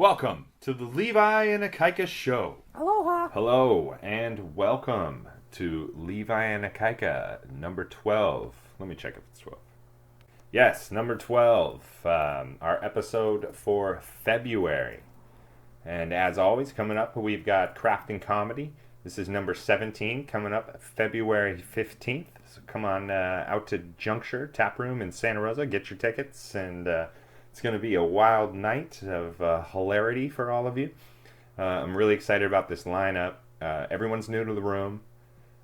Welcome to the Levi and Ikaika show. Aloha. Hello and welcome to Levi and Ikaika number 12. Let me check if it's 12. Yes, number 12. Our episode for February. And as always, coming up, we've got Crafting Comedy. This is number 17, coming up February 15th. So come on out to Juncture Tap Room in Santa Rosa. Get your tickets, and it's going to be a wild night of hilarity for all of you. I'm really excited about this lineup. Everyone's new to the room,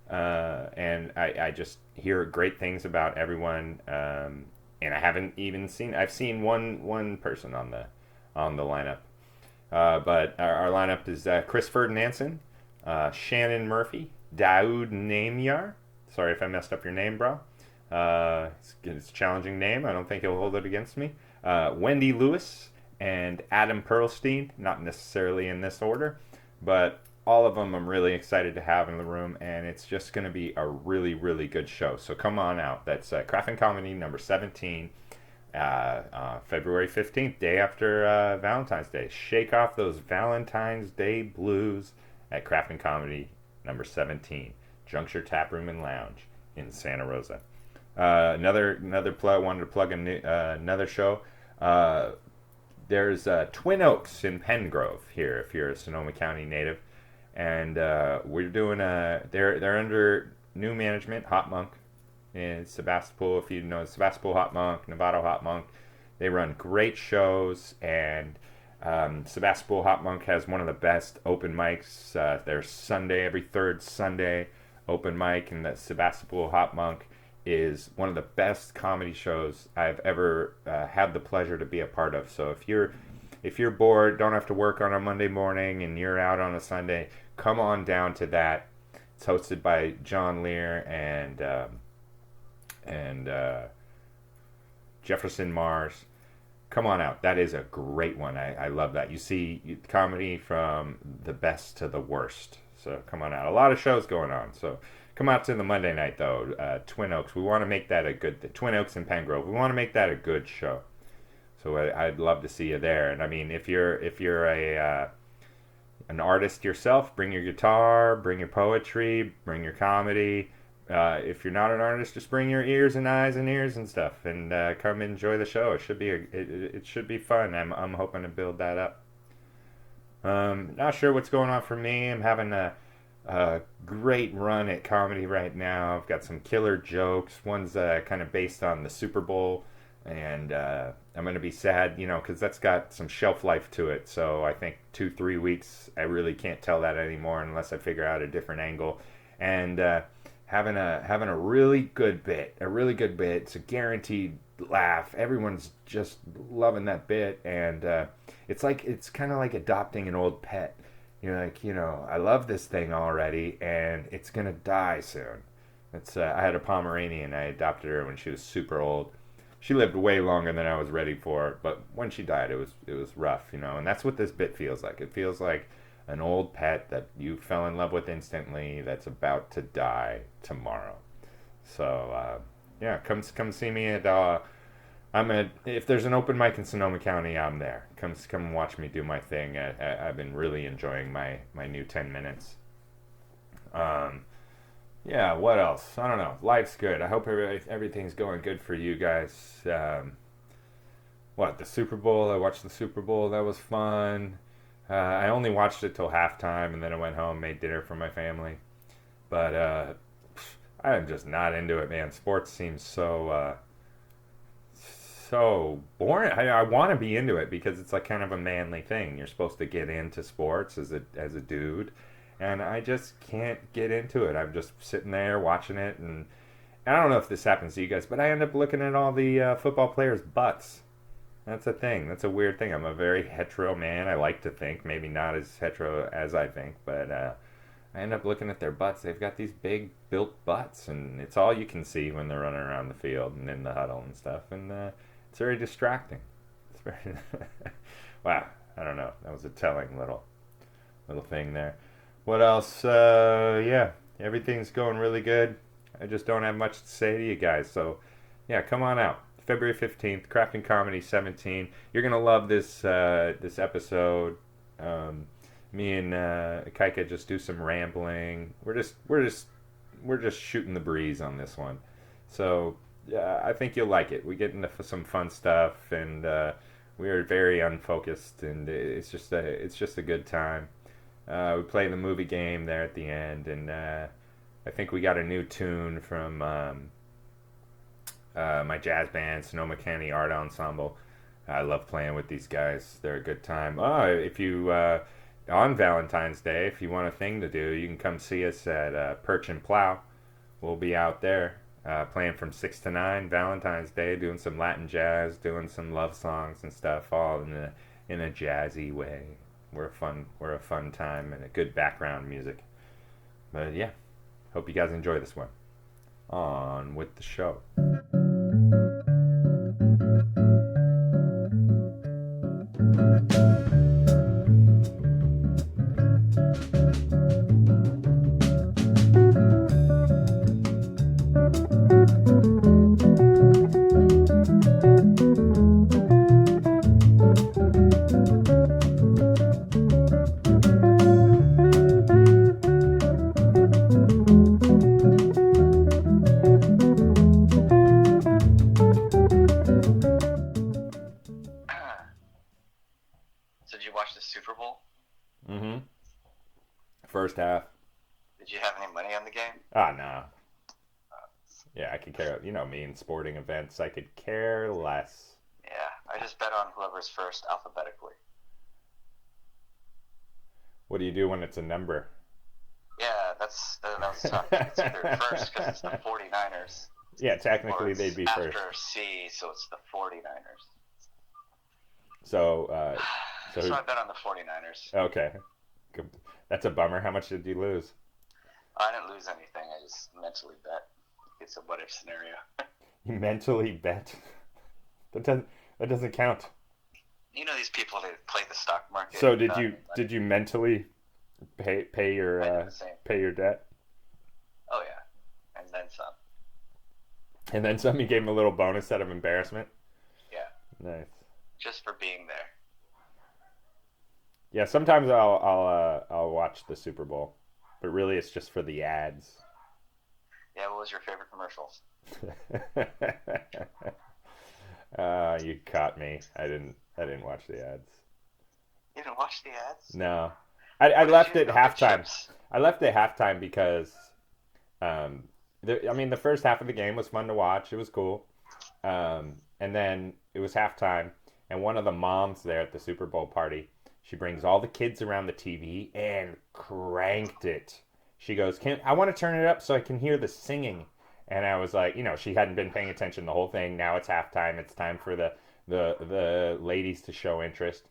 and I just hear great things about everyone. And I haven't even seen. I've seen one person on the lineup. But our lineup is Chris Ferdinandson, Shannon Murphy, Daoud Namyar. Sorry if I messed up your name, bro. It's a challenging name. I don't think he'll hold it against me. Wendy Lewis and Adam Perlstein. Not necessarily in this order, but all of them I'm really excited to have in the room, and it's just going to be a really, really good show. So come on out. That's Crafting Comedy number 17. February 15th, day after Valentine's Day. Shake off those Valentine's Day blues at Crafting Comedy number 17, Juncture Tap Room and Lounge in Santa Rosa. Another plug. Wanted to plug another show. There's Twin Oaks in Pengrove here, if you're a Sonoma County native, and we're doing they're under new management, Hot Monk. In Sebastopol, if you know Sebastopol Hot Monk, Novato Hot Monk, they run great shows, and Sebastopol Hot Monk has one of the best open mics. There's Sunday, every third Sunday open mic, and the Sebastopol Hot Monk is one of the best comedy shows I've ever had the pleasure to be a part of. So if you're bored, don't have to work on a Monday morning, and you're out on a Sunday, come on down to that. It's hosted by John Lear and Jefferson Mars. Come on out. That is a great one. I love that. You see comedy from the best to the worst. So come on out. A lot of shows going on. So come out to the Monday night, though. Twin Oaks. We want to make that a good... Twin Oaks and Pengrove. We want to make that a good show. So I'd love to see you there. And I mean, if you're an artist yourself, bring your guitar, bring your poetry, bring your comedy. If you're not an artist, just bring your ears and eyes and ears and stuff, and come enjoy the show. It should be it should be fun. I'm hoping to build that up. Not sure what's going on for me. I'm having a great run at comedy right now. I've got some killer jokes. One's kind of based on the Super Bowl, and I'm going to be sad, because that's got some shelf life to it. So I think 2-3 weeks, I really can't tell that anymore unless I figure out a different angle. And having a really good bit. It's a guaranteed laugh. Everyone's just loving that bit, and it's kind of like adopting an old pet. You're like, I love this thing already, and it's gonna die soon. I had a Pomeranian. I adopted her when she was super old. She lived way longer than I was ready for, but when she died, it was rough, and that's what this bit feels like. It feels like an old pet that you fell in love with instantly that's about to die tomorrow. So yeah, come see me at if there's an open mic in Sonoma County, I'm there. Come watch me do my thing. I've been really enjoying my new 10 minutes. Yeah, what else? I don't know. Life's good. I hope everything's going good for you guys. The Super Bowl? I watched the Super Bowl. That was fun. I only watched it till halftime, and then I went home, made dinner for my family. But I'm just not into it, man. Sports seems so boring. I want to be into it because it's like kind of a manly thing. You're supposed to get into sports as a dude, and I just can't get into it. I'm just sitting there watching it, and I don't know if this happens to you guys, but I end up looking at all the football players' butts. That's a thing. That's a weird thing. I'm a very hetero man. I like to think. Maybe not as hetero as I think, but I end up looking at their butts. They've got these big built butts, and it's all you can see when they're running around the field and in the huddle and stuff. And it's very distracting. It's very wow. I don't know. That was a telling little thing there. What else? Yeah, everything's going really good. I just don't have much to say to you guys. So yeah, come on out. February 15th, Crafting Comedy 17. You're gonna love this episode. Me and Kaika just do some rambling. We're just shooting the breeze on this one. So I think you'll like it. We get into some fun stuff, and we are very unfocused, and it's just a good time. We play the movie game there at the end, and I think we got a new tune from my jazz band, Sonoma County Art Ensemble. I love playing with these guys. They're a good time. If you on Valentine's Day, if you want a thing to do, you can come see us at Perch and Plow. We'll be out there playing from 6 to 9 Valentine's Day, doing some Latin jazz, doing some love songs and stuff, all in a jazzy way. We're a fun time and a good background music. But yeah, hope you guys enjoy this one. On with the show. So did you watch the Super Bowl? Mm-hmm. First half. Did you have any money on the game? No. Yeah, I could care. You know me in sporting events. I could care less. Yeah, I just bet on whoever's first alphabetically. What do you do when it's a number? Yeah, that was tough. It's either first because it's the 49ers. Yeah, technically they'd be after first. After C, so it's the 49ers. So I bet on the 49ers. Okay. That's a bummer. How much did you lose? I didn't lose anything. I just mentally bet. It's a what-if scenario. You mentally bet? That doesn't count. You know these people that play the stock market. So did you mentally pay your debt? Oh yeah, and then some. And then some. You gave him a little bonus out of embarrassment. Yeah. Nice. Just for being there. Yeah, sometimes I'll watch the Super Bowl, but really it's just for the ads. Yeah, what was your favorite commercial? You caught me. I didn't watch the ads. You didn't watch the ads? No, I left at halftime. I left at halftime because, the first half of the game was fun to watch. It was cool, and then it was halftime, and one of the moms there at the Super Bowl party, she brings all the kids around the TV and cranked it. She goes, I want to turn it up so I can hear the singing. And I was like, she hadn't been paying attention the whole thing. Now it's halftime. It's time for the ladies to show interest.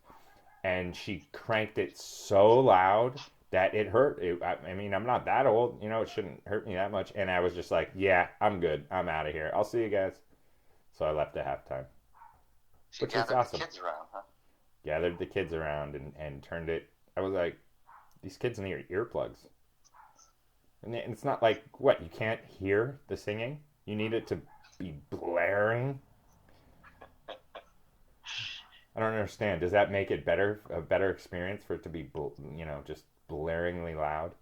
And she cranked it so loud that it hurt. I'm not that old. It shouldn't hurt me that much. And I was just like, yeah, I'm good. I'm out of here. I'll see you guys. So I left at halftime. Which is awesome. The kids around, huh? Gathered the kids around and turned it. I was like, these kids need earplugs. And it's not like, what, you can't hear the singing? You need it to be blaring? I don't understand. Does that make it a better experience for it to be, just blaringly loud?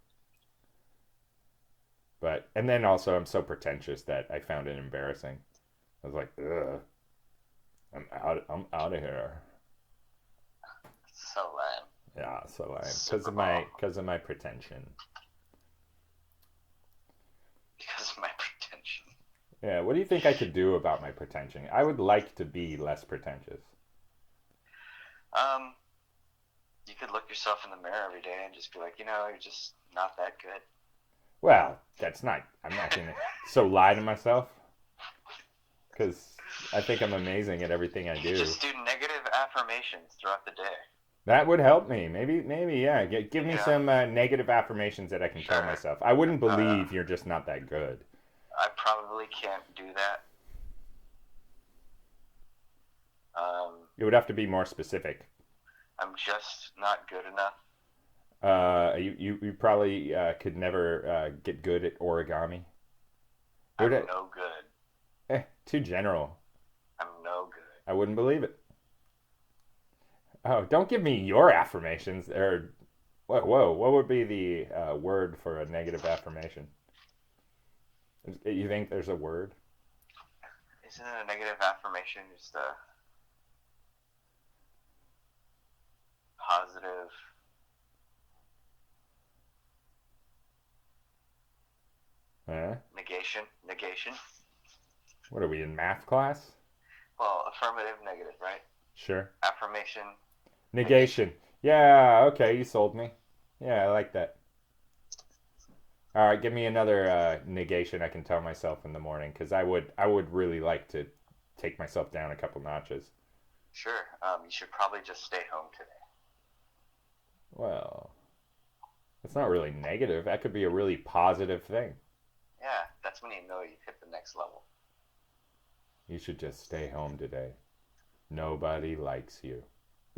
And then also I'm so pretentious that I found it embarrassing. I was like, ugh, I'm out of here. So lame. Yeah, so lame. Because of my pretension. Because of my pretension. Yeah, what do you think I could do about my pretension? I would like to be less pretentious. You could look yourself in the mirror every day and just be like, you're just not that good. Well, I'm not going to so lie to myself. Because I think I'm amazing at everything I do. You just do negative affirmations throughout the day. That would help me. Maybe, yeah. Give me some negative affirmations that I can tell myself. I wouldn't believe you're just not that good. I probably can't do that. It would have to be more specific. I'm just not good enough. You probably could never get good at origami. I'm no good. Too general. I'm I wouldn't believe it. Oh, don't give me your affirmations. Or whoa, what would be the word for a negative affirmation? You think there's a word? Isn't it a negative affirmation just a positive? Negation? Negation? What are we in math class? Well, affirmative, negative, right? Sure. Affirmation. Negation. Yeah, okay, you sold me. Yeah, I like that. All right, give me another negation I can tell myself in the morning, because I would really like to take myself down a couple notches. Sure. You should probably just stay home today. Well, it's not really negative. That could be a really positive thing. Yeah, that's when you know you've hit the next level. You should just stay home today. Nobody likes you.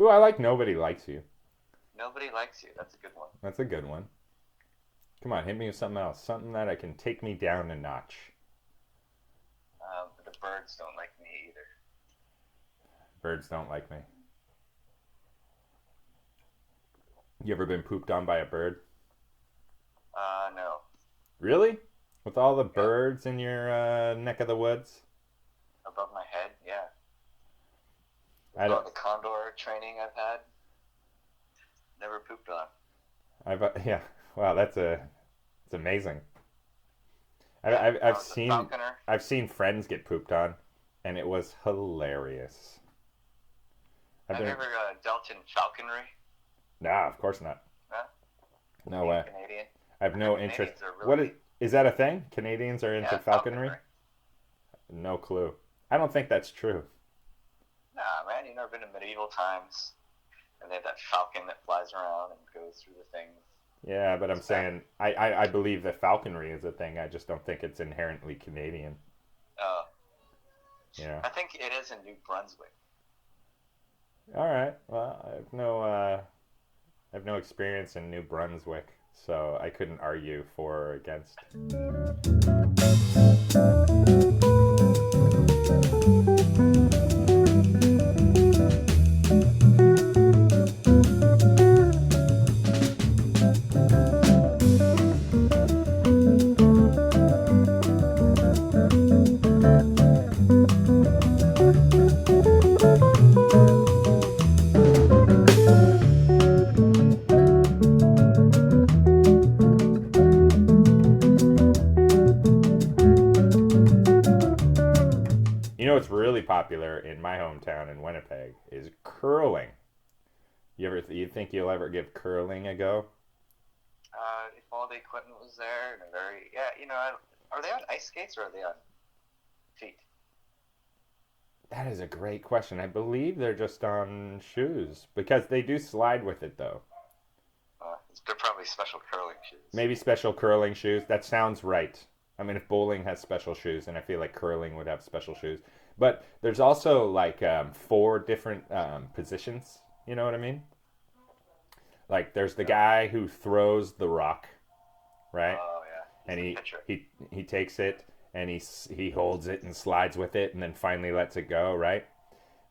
Ooh, I like nobody likes you. Nobody likes you. That's a good one. That's a good one. Come on, hit me with something else. Something that I can take me down a notch. The birds don't like me either. Birds don't like me. You ever been pooped on by a bird? No. Really? With all the Yeah. birds in your neck of the woods? Above my head, yeah. I With all don't. the condor training I've had, never pooped on. Yeah. Wow, it's amazing. Yeah, I I've was a seen falconer. I've seen friends get pooped on, and it was hilarious. I've Have you been ever dealt in falconry? Nah, of course not. Huh? No Being way. Canadian? I have I no heard interest. Canadians are What really, is that a thing? Canadians are into yeah, falconry? falconry. No clue. I don't think that's true. Nah, man, you've never been to medieval times, and they have that falcon that flies around and goes through the things. Yeah, but I'm It's bad. saying I believe that falconry is a thing. I just don't think it's inherently Canadian. Uh, Yeah. I think it is in New Brunswick. All right. Well, I have no experience in New Brunswick, so I couldn't argue for or against. You know what's really popular in my hometown in Winnipeg is curling. You think you'll ever give curling a go? If all the equipment was there and a very, yeah, are they on ice skates or are they on feet? That is a great question. I believe they're just on shoes because they do slide with it though. They're probably special curling shoes. Maybe special curling shoes. That sounds right. I mean, if bowling has special shoes, and I feel like curling would have special shoes. But there's also like four different positions. You know what I mean? Like there's the guy who throws the rock, right? Oh yeah, he's And the he pitcher. he he takes it and he holds it and slides with it and then finally lets it go, right?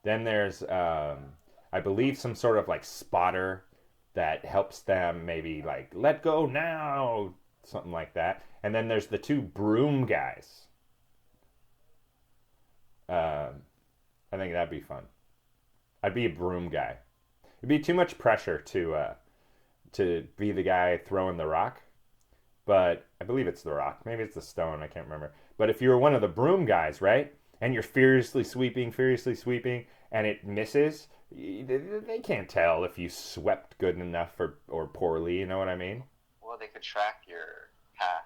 Then there's I believe some sort of like spotter that helps them maybe like let go now, something like that. And then there's the two broom guys. I think that'd be fun. I'd be a broom guy. It'd be too much pressure to be the guy throwing the rock, but I believe it's the rock. Maybe it's the stone. I can't remember. But if you were one of the broom guys, right, and you're furiously sweeping, and it misses, they can't tell if you swept good enough or poorly. You know what I mean? Well, they could track your path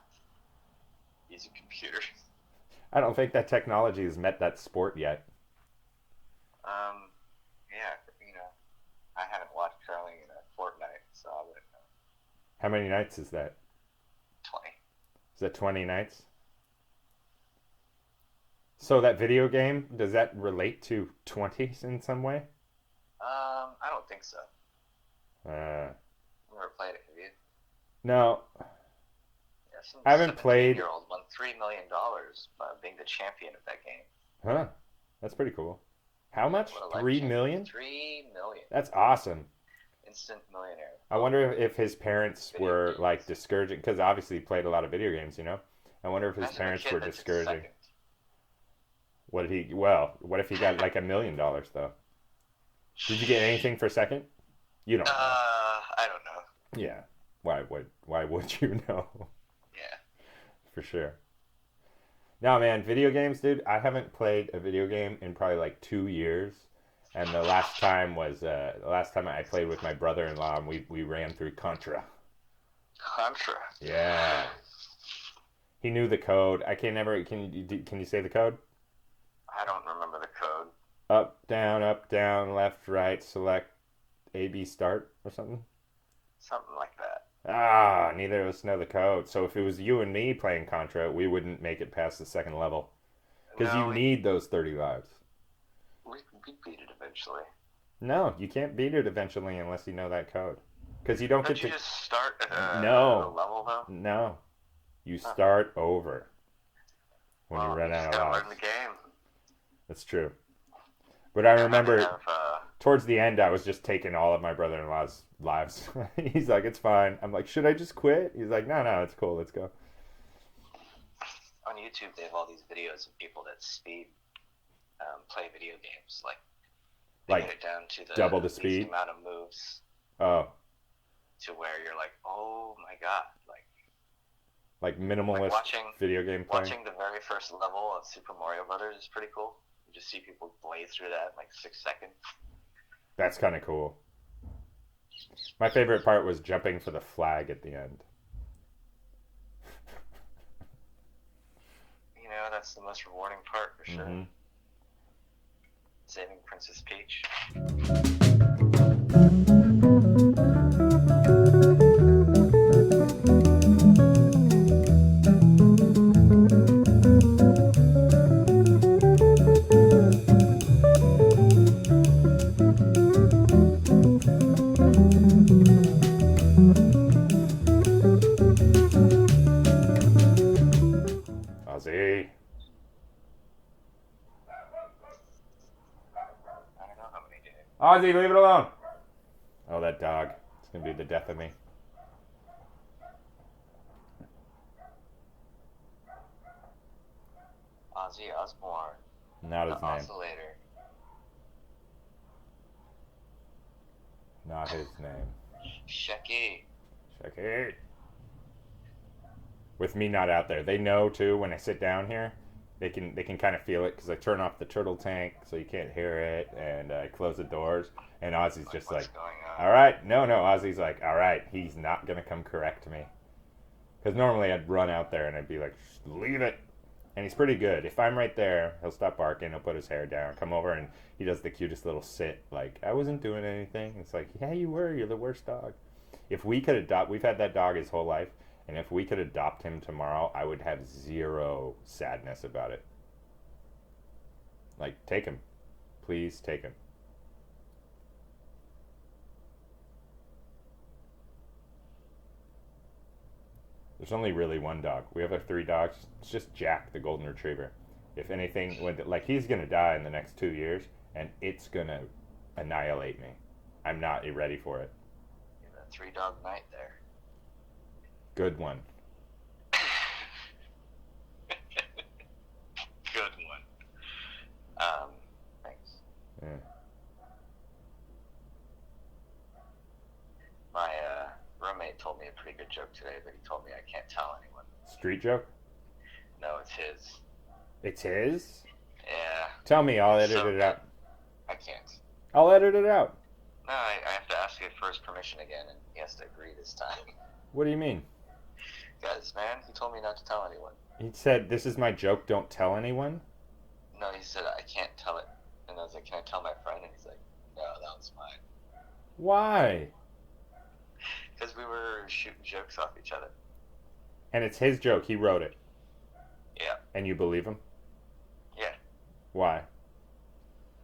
using computers. I don't think that technology has met that sport yet. Yeah, I haven't watched curling in a fortnight, so I wouldn't know. How many nights is that? 20. Is that 20 nights? So that video game, does that relate to 20s in some way? I don't think so. Uh, You never played it, have you? no, Yeah, some I haven't played. 17-year-old won $3 million by being the champion of that game. Huh? That's pretty cool. How much? What a life 3 changer. million? 3 million. That's awesome. Instant millionaire. I wonder if his parents Video were games. like discouraging, because obviously he played a lot of video games, I wonder if his Imagine the parents kid were that took discouraging. second. What if he got like $1 million though? Did you get anything for second? You don't know. I don't know. Yeah. Why would you know? Yeah. For sure. No, man, video games, dude. I haven't played a video game in probably like 2 years, and the last time I played with my brother-in-law, and we ran through Contra. Contra. Yeah. He knew the code. I can never. Can you say the code? I don't remember the code. Up, down, left, right, select, A, B, start, or something. Something like that. Ah, neither of us know the code. So if it was you and me playing Contra, we wouldn't make it past the second level. Because No, you need those 30 lives. we beat it eventually. No, you can't beat it eventually unless you know that code. Because you don't Don't get you to... just start at a No. level though? No. You Huh. start over when Well, you run you out just of gotta lives. learn the game. That's true. But I Yeah, remember... have, Towards the end, I was just taking all of my brother-in-law's lives. He's like, it's fine. I'm like, should I just quit? He's like, no, it's cool. Let's go. on YouTube, they have all these videos of people that speed play video games. Like, they Like, get it down to the double the least speed? amount of moves Oh, to where you're like, oh my god. like minimalist watching video game playing. Watching the very first level of Super Mario Brothers is pretty cool. You just see people blaze through that in like 6 seconds. That's kind of cool. My favorite part was jumping for the flag at the end. You know, that's the most rewarding part for sure. Mm-hmm. Saving Princess Peach. Ozzy. I don't know how many did. Ozzy, leave it alone. Oh, that dog. It's going to be the death of me. Ozzy Osbourne. Not his The name. Oscillator. Not his name. Shecky. Check. With me not out there, they know too. When I sit down here, they can kind of feel it because I turn off the turtle tank so you can't hear it, and I close the doors. And Ozzy's just What's like, going on? all right, no. Ozzy's like, all right, he's not gonna come correct me. Because normally I'd run out there and I'd be like, leave it. And he's pretty good. If I'm right there, he'll stop barking. He'll put his hair down, come over, and he does the cutest little sit. Like, I wasn't doing anything. It's like, yeah, you were. You're the worst dog. If we could adopt, we've had that dog his whole life. And if we could adopt him tomorrow, I would have zero sadness about it. Like, take him. Please take him. There's only really one dog. We have our 3 dogs. It's just Jack, the golden retriever. If anything, like he's gonna die in the next 2 years, and it's gonna annihilate me. I'm not ready for it. You have a 3-dog night there. Good one. Good one. Thanks. Yeah. My roommate told me a pretty good joke today, but he told me I can't tell anyone. Street joke? No, it's his. It's his? Yeah. Tell me, I'll edit So it out. I can't. I'll edit it out. No, I have to ask it for his permission again, and he has to agree this time. What do you mean? Guys, man, he told me not to tell anyone. He said, this is my joke, don't tell anyone? No, he said, I can't tell it. And I was like, can I tell my friend? And he's like, no, that was mine. Why? Because we were shooting jokes off each other. And it's his joke, he wrote it. Yeah. And you believe him? Yeah. Why?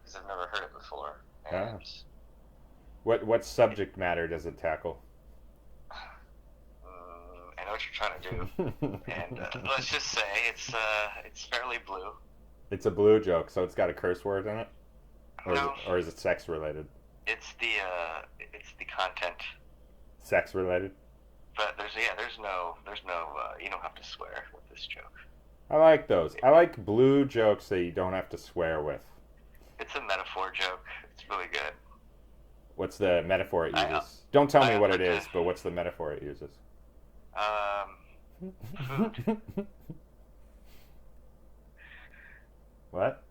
Because I've never heard it before. Ah. And What subject matter does it tackle? I know what you're trying to do. And let's just say it's fairly blue. It's a blue joke, so it's got a curse word in it? No, or is it sex related? it's the content. Sex related. But there's no you don't have to swear with this joke. I like those. I like blue jokes that you don't have to swear with. It's a metaphor joke. It's really good. What's the metaphor it I uses? Don't tell me I what it offered is, to but what's the metaphor it uses? food, What?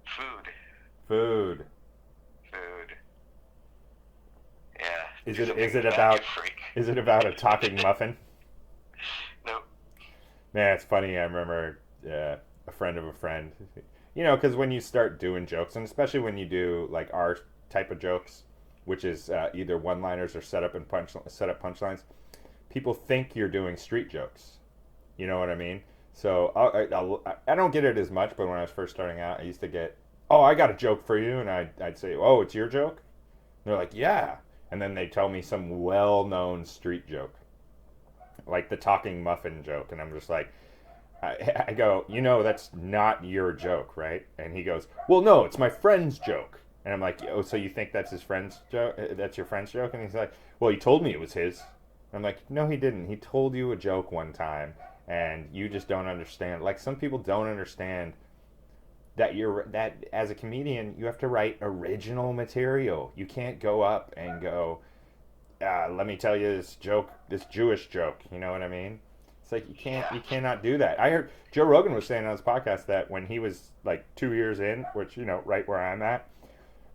food, Food. food. Yeah. Is Do it something is it bad, about you freak. is it about a talking muffin? Nope. Man, it's funny. I remember a friend of a friend. You know, because when you start doing jokes, and especially when you do like our type of jokes, which is either one-liners or set up punchlines, people think you're doing street jokes. You know what I mean? So I don't get it as much, but when I was first starting out, I used to get, oh, I got a joke for you, and I'd say, oh, it's your joke. And they're like, yeah, and then they tell me some well-known street joke, like the talking muffin joke, and I'm just like, I go, you know, that's not your joke, right? And he goes, well, no, it's my friend's joke. And I'm like, oh, so you think that's his friend's joke? That's your friend's joke? And he's like, well, he told me it was his. I'm like, no, he didn't. He told you a joke one time, and you just don't understand. Like some people don't understand that as a comedian, you have to write original material. You can't go up and go, let me tell you this joke, this Jewish joke. You know what I mean? It's like you cannot do that. I heard Joe Rogan was saying on his podcast that when he was like 2 years in, which you know, right where I'm at,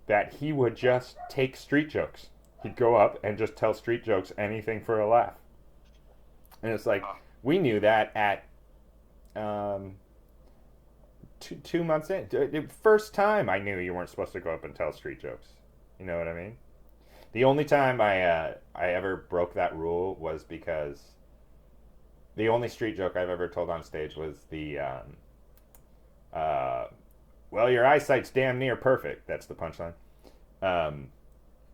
that he would just take street jokes. He'd go up and just tell street jokes, anything for a laugh. And it's like we knew that at um, 2 months in. The first time I knew you weren't supposed to go up and tell street jokes. You know what I mean? The only time I ever broke that rule was because the only street joke I've ever told on stage was the well, your eyesight's damn near perfect. That's the punchline.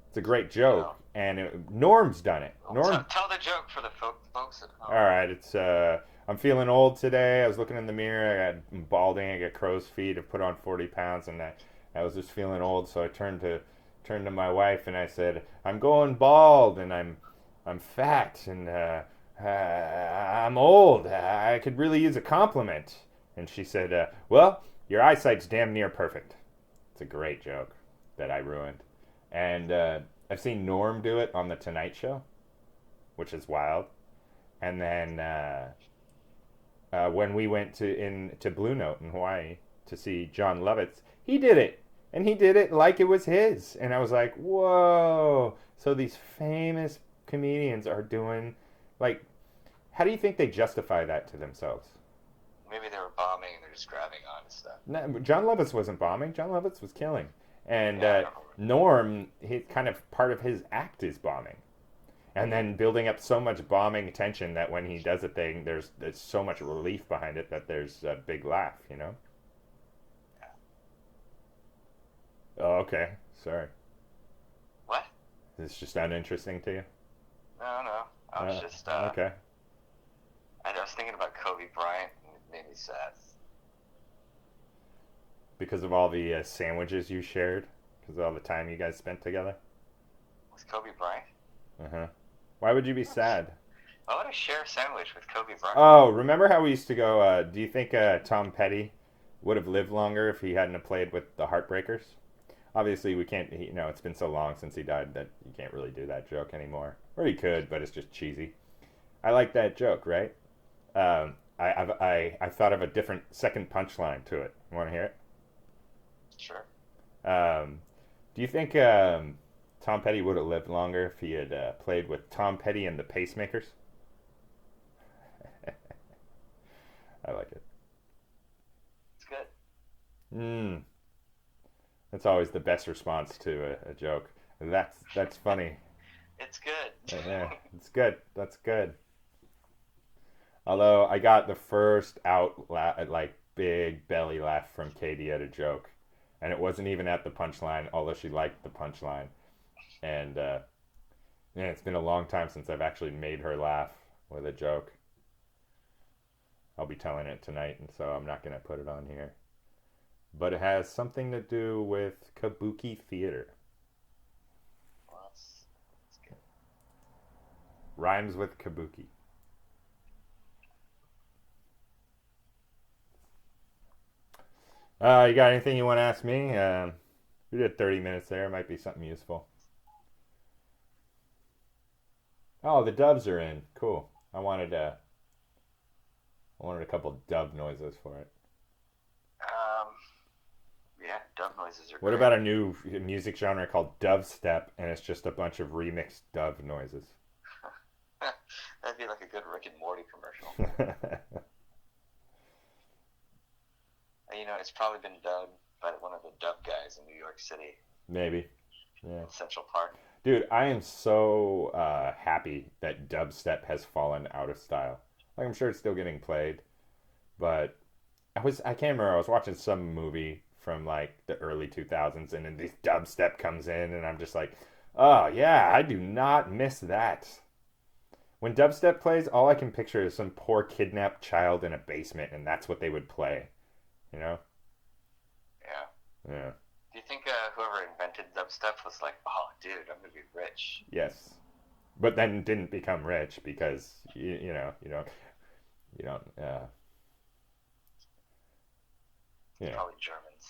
It's a great joke, and Norm's done it. Norm, Tell the joke for the folks at home. all right, it's I'm feeling old today. I was looking in the mirror. I'm balding. I got crow's feet. I've put on 40 pounds, and I was just feeling old. So I turned to my wife and I said, "I'm going bald, and I'm fat, and I'm old. I could really use a compliment." And she said, "Well, your eyesight's damn near perfect." It's a great joke that I ruined, and I've seen Norm do it on the Tonight Show, which is wild. And then when we went to Blue Note in Hawaii to see John Lovitz, he did it, and he did it like it was his, and I was like, whoa! So these famous comedians are doing, like, how do you think they justify that to themselves? Maybe they were bombing and they're just grabbing on stuff. No, John Lovitz wasn't bombing. John Lovitz was killing, and Yeah, Norm, he kind of part of his act is bombing. And then building up so much bombing tension that when he does a thing, there's so much relief behind it that there's a big laugh, you know? Oh, okay. Sorry. What? Is this just uninteresting to you? No. I was just okay. I was thinking about Kobe Bryant and it made me sad. Because of all the sandwiches you shared? Because of all the time you guys spent together? With Kobe Bryant? Uh-huh. Why would you be sad? Why would I share a sandwich with Kobe Bryant? Oh, remember how we used to go, do you think Tom Petty would have lived longer if he hadn't have played with the Heartbreakers? Obviously, we can't, you know, it's been so long since he died that you can't really do that joke anymore. Or you could, but it's just cheesy. I like that joke, right? I thought of a different second punchline to it. You want to hear it? Sure. Do you think Tom Petty would have lived longer if he had played with Tom Petty and the Pacemakers? I like it. It's good. That's always the best response to a joke. That's funny. It's good. Yeah, it's good. That's good. Although I got the first like big belly laugh from Katie at a joke, and it wasn't even at the punchline, although she liked the punchline. And yeah, it's been a long time since I've actually made her laugh with a joke. I'll be telling it tonight, and so I'm not gonna put it on here. but it has something to do with kabuki theater. Well, that's good. Rhymes with kabuki. You got anything you want to ask me? We did 30 minutes there. Might be something useful. Oh, the doves are in. Cool. I wanted a couple dove noises for it. Um, yeah, dove noises are What great. about a new music genre called dubstep, and it's just a bunch of remixed dove noises? That'd be like a good Rick and Morty commercial. It's probably been done by one of the dub guys in New York City, Maybe. Yeah. in Central Park. Dude, I am so happy that dubstep has fallen out of style. Like, I'm sure it's still getting played, but I can't remember. I was watching some movie from like the early 2000s, and then this dubstep comes in, and I'm just like, oh yeah, I do not miss that. When dubstep plays, all I can picture is some poor kidnapped child in a basement, and that's what they would play. You know? Yeah. Yeah. Do you think whoever invented dubstep was like, oh, dude, I'm gonna be rich? Yes. But then didn't become rich because you don't you It's know probably Germans.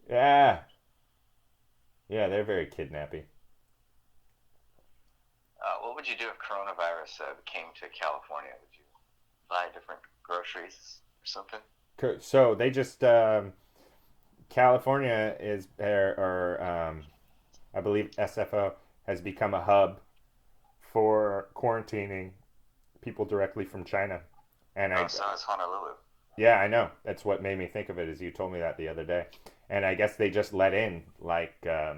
yeah yeah they're very kidnappy. What would you do if coronavirus came to California? Would you buy different groceries or something? So they just California is or I believe SFO has become a hub for quarantining people directly from China. And Oh, so is Honolulu. yeah, I know. That's what made me think of it. Is you told me that the other day, and I guess they just let in like a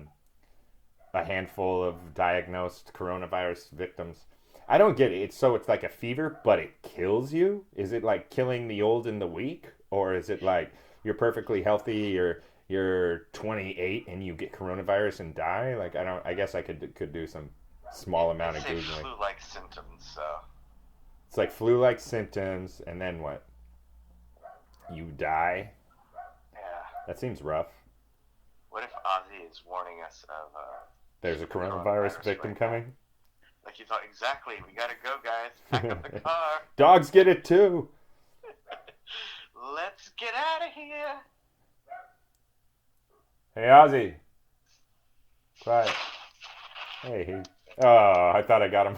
handful of diagnosed coronavirus victims. I don't get it. It's like a fever, but it kills you. Is it like killing the old and the weak, or is it like you're perfectly healthy, you're 28 and you get coronavirus and die? Like I don't. I guess I could do some small They amount of say googling. flu-like symptoms, so It's like flu-like symptoms, and then what? You die. yeah. That seems rough. What if Ozzy is warning us of There's a coronavirus coronavirus victim right now? coming. Like you thought, exactly. We gotta go, guys. Pack up the car. Dogs get it too. Let's get out of here. Hey, Ozzy. Quiet. Hey, oh, I thought I got him.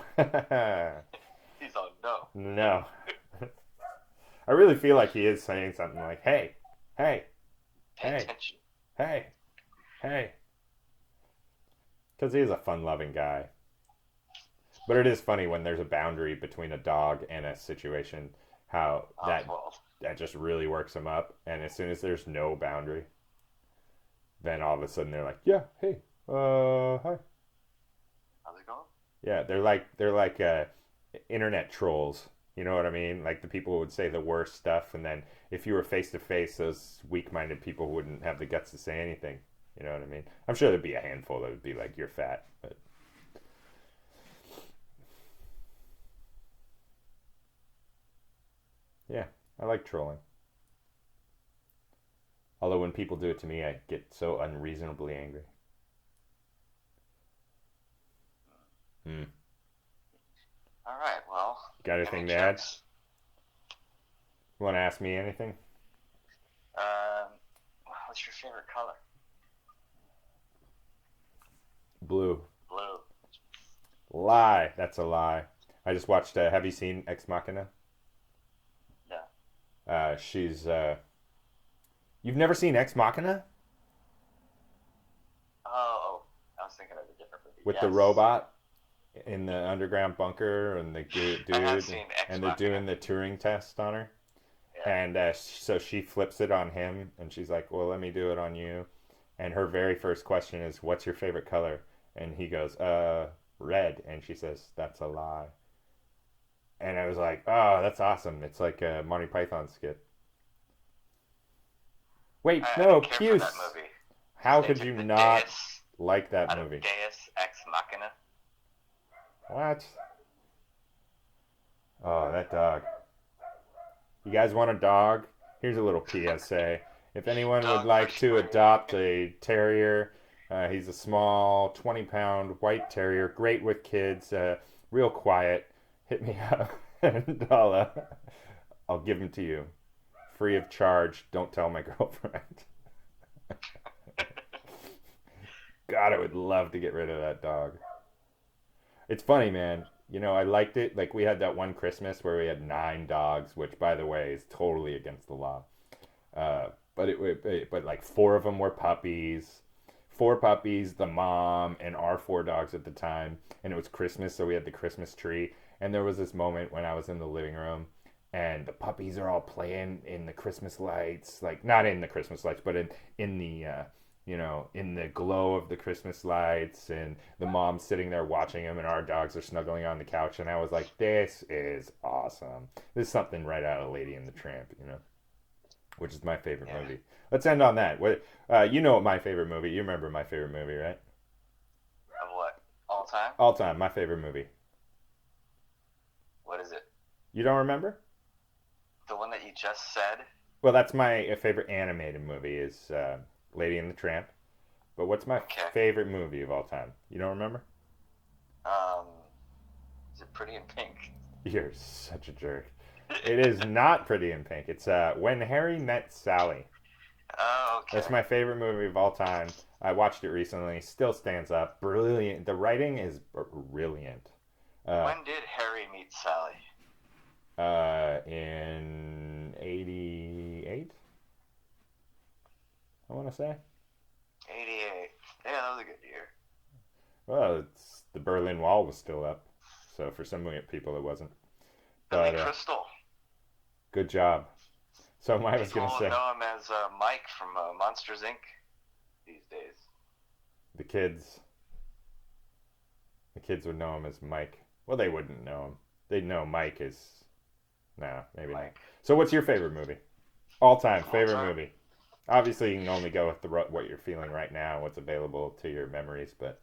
He's on no. No. I really feel like he is saying something like, hey, hey, Pay hey, attention. hey, hey. Because he is a fun-loving guy. But it is funny when there's a boundary between a dog and a situation, how Oswald. that just really works him up. And as soon as there's no boundary, then all of a sudden they're like, yeah, hey, hi. How's it going? Yeah, they're like internet trolls. You know what I mean? Like the people who would say the worst stuff, and then if you were face to face, those weak-minded people wouldn't have the guts to say anything. You know what I mean? I'm sure there'd be a handful that would be like, "You're fat," but yeah, I like trolling. Although when people do it to me, I get so unreasonably angry. Hmm. All right. Well, Got any anything to add? jokes? You want to ask me anything? Um, what's your favorite color? Blue. Blue. Lie. That's a lie. I just watched. Have you seen Ex Machina? No. She's. You've never seen Ex Machina Oh, I was thinking of a different movie. with the Yes. robot in the underground bunker and the I have dude, seen Ex and they're Machina. doing the Turing test on her, Yeah. and so she flips it on him, and she's like, "Well, let me do it on you." And her very first question is, "What's your favorite color?" And he goes, red." And she says, "That's a lie." And I was like, "Oh, that's awesome! It's like a Monty Python skit." Wait, I no, didn't care for that Puce. movie. How They could took you the not Deus like that out of movie? Deus Ex Machina. What? Oh, that dog. You guys want a dog? Here's a little PSA. If anyone would Dog like first to breed. adopt a terrier, he's a small 20-pound white terrier, great with kids, real quiet. Hit me up, and I'll give him to you, free of charge. Don't tell my girlfriend. God, I would love to get rid of that dog. It's funny, man. You know, I liked it. Like we had that one Christmas where we had 9 dogs, which, by the way, is totally against the law. But like 4 of them were puppies. 4 puppies, the mom, and our 4 dogs at the time. And it was Christmas, so we had the Christmas tree. And there was this moment when I was in the living room, and the puppies are all playing in the Christmas lights, like not in the Christmas lights, but in the in the glow of the Christmas lights, and the mom's sitting there watching them, and our dogs are snuggling on the couch, and I was like, this is awesome. This is something right out of Lady and the Tramp, which is my favorite Yeah. movie. Let's end on that. You know what my favorite movie? You remember my favorite movie, right? Of what? All time? All time, my favorite movie. What is it? You don't remember? The one that you just said? Well, that's my favorite animated movie is Lady and the Tramp. But what's my Okay. favorite movie of all time? You don't remember? Um, is it Pretty in Pink? You're such a jerk. It is not Pretty in Pink. It's When Harry Met Sally. Oh, okay. That's my favorite movie of all time. I watched it recently. Still stands up. Brilliant. The writing is brilliant. When did Harry meet Sally? In 88, I want to say. 88. Yeah, that was a good year. Well, the Berlin Wall was still up. So for some people it wasn't. Billy But Crystal. good job. So I was People going to say, know him as Mike from Monsters Inc. these days. the kids would know him as Mike. Well, they wouldn't know him. They'd know Mike as... No, maybe not. Mike. So what's your favorite movie? All time favorite All-time? movie. Obviously, you can only go with what you're feeling right now, what's available to your memories, but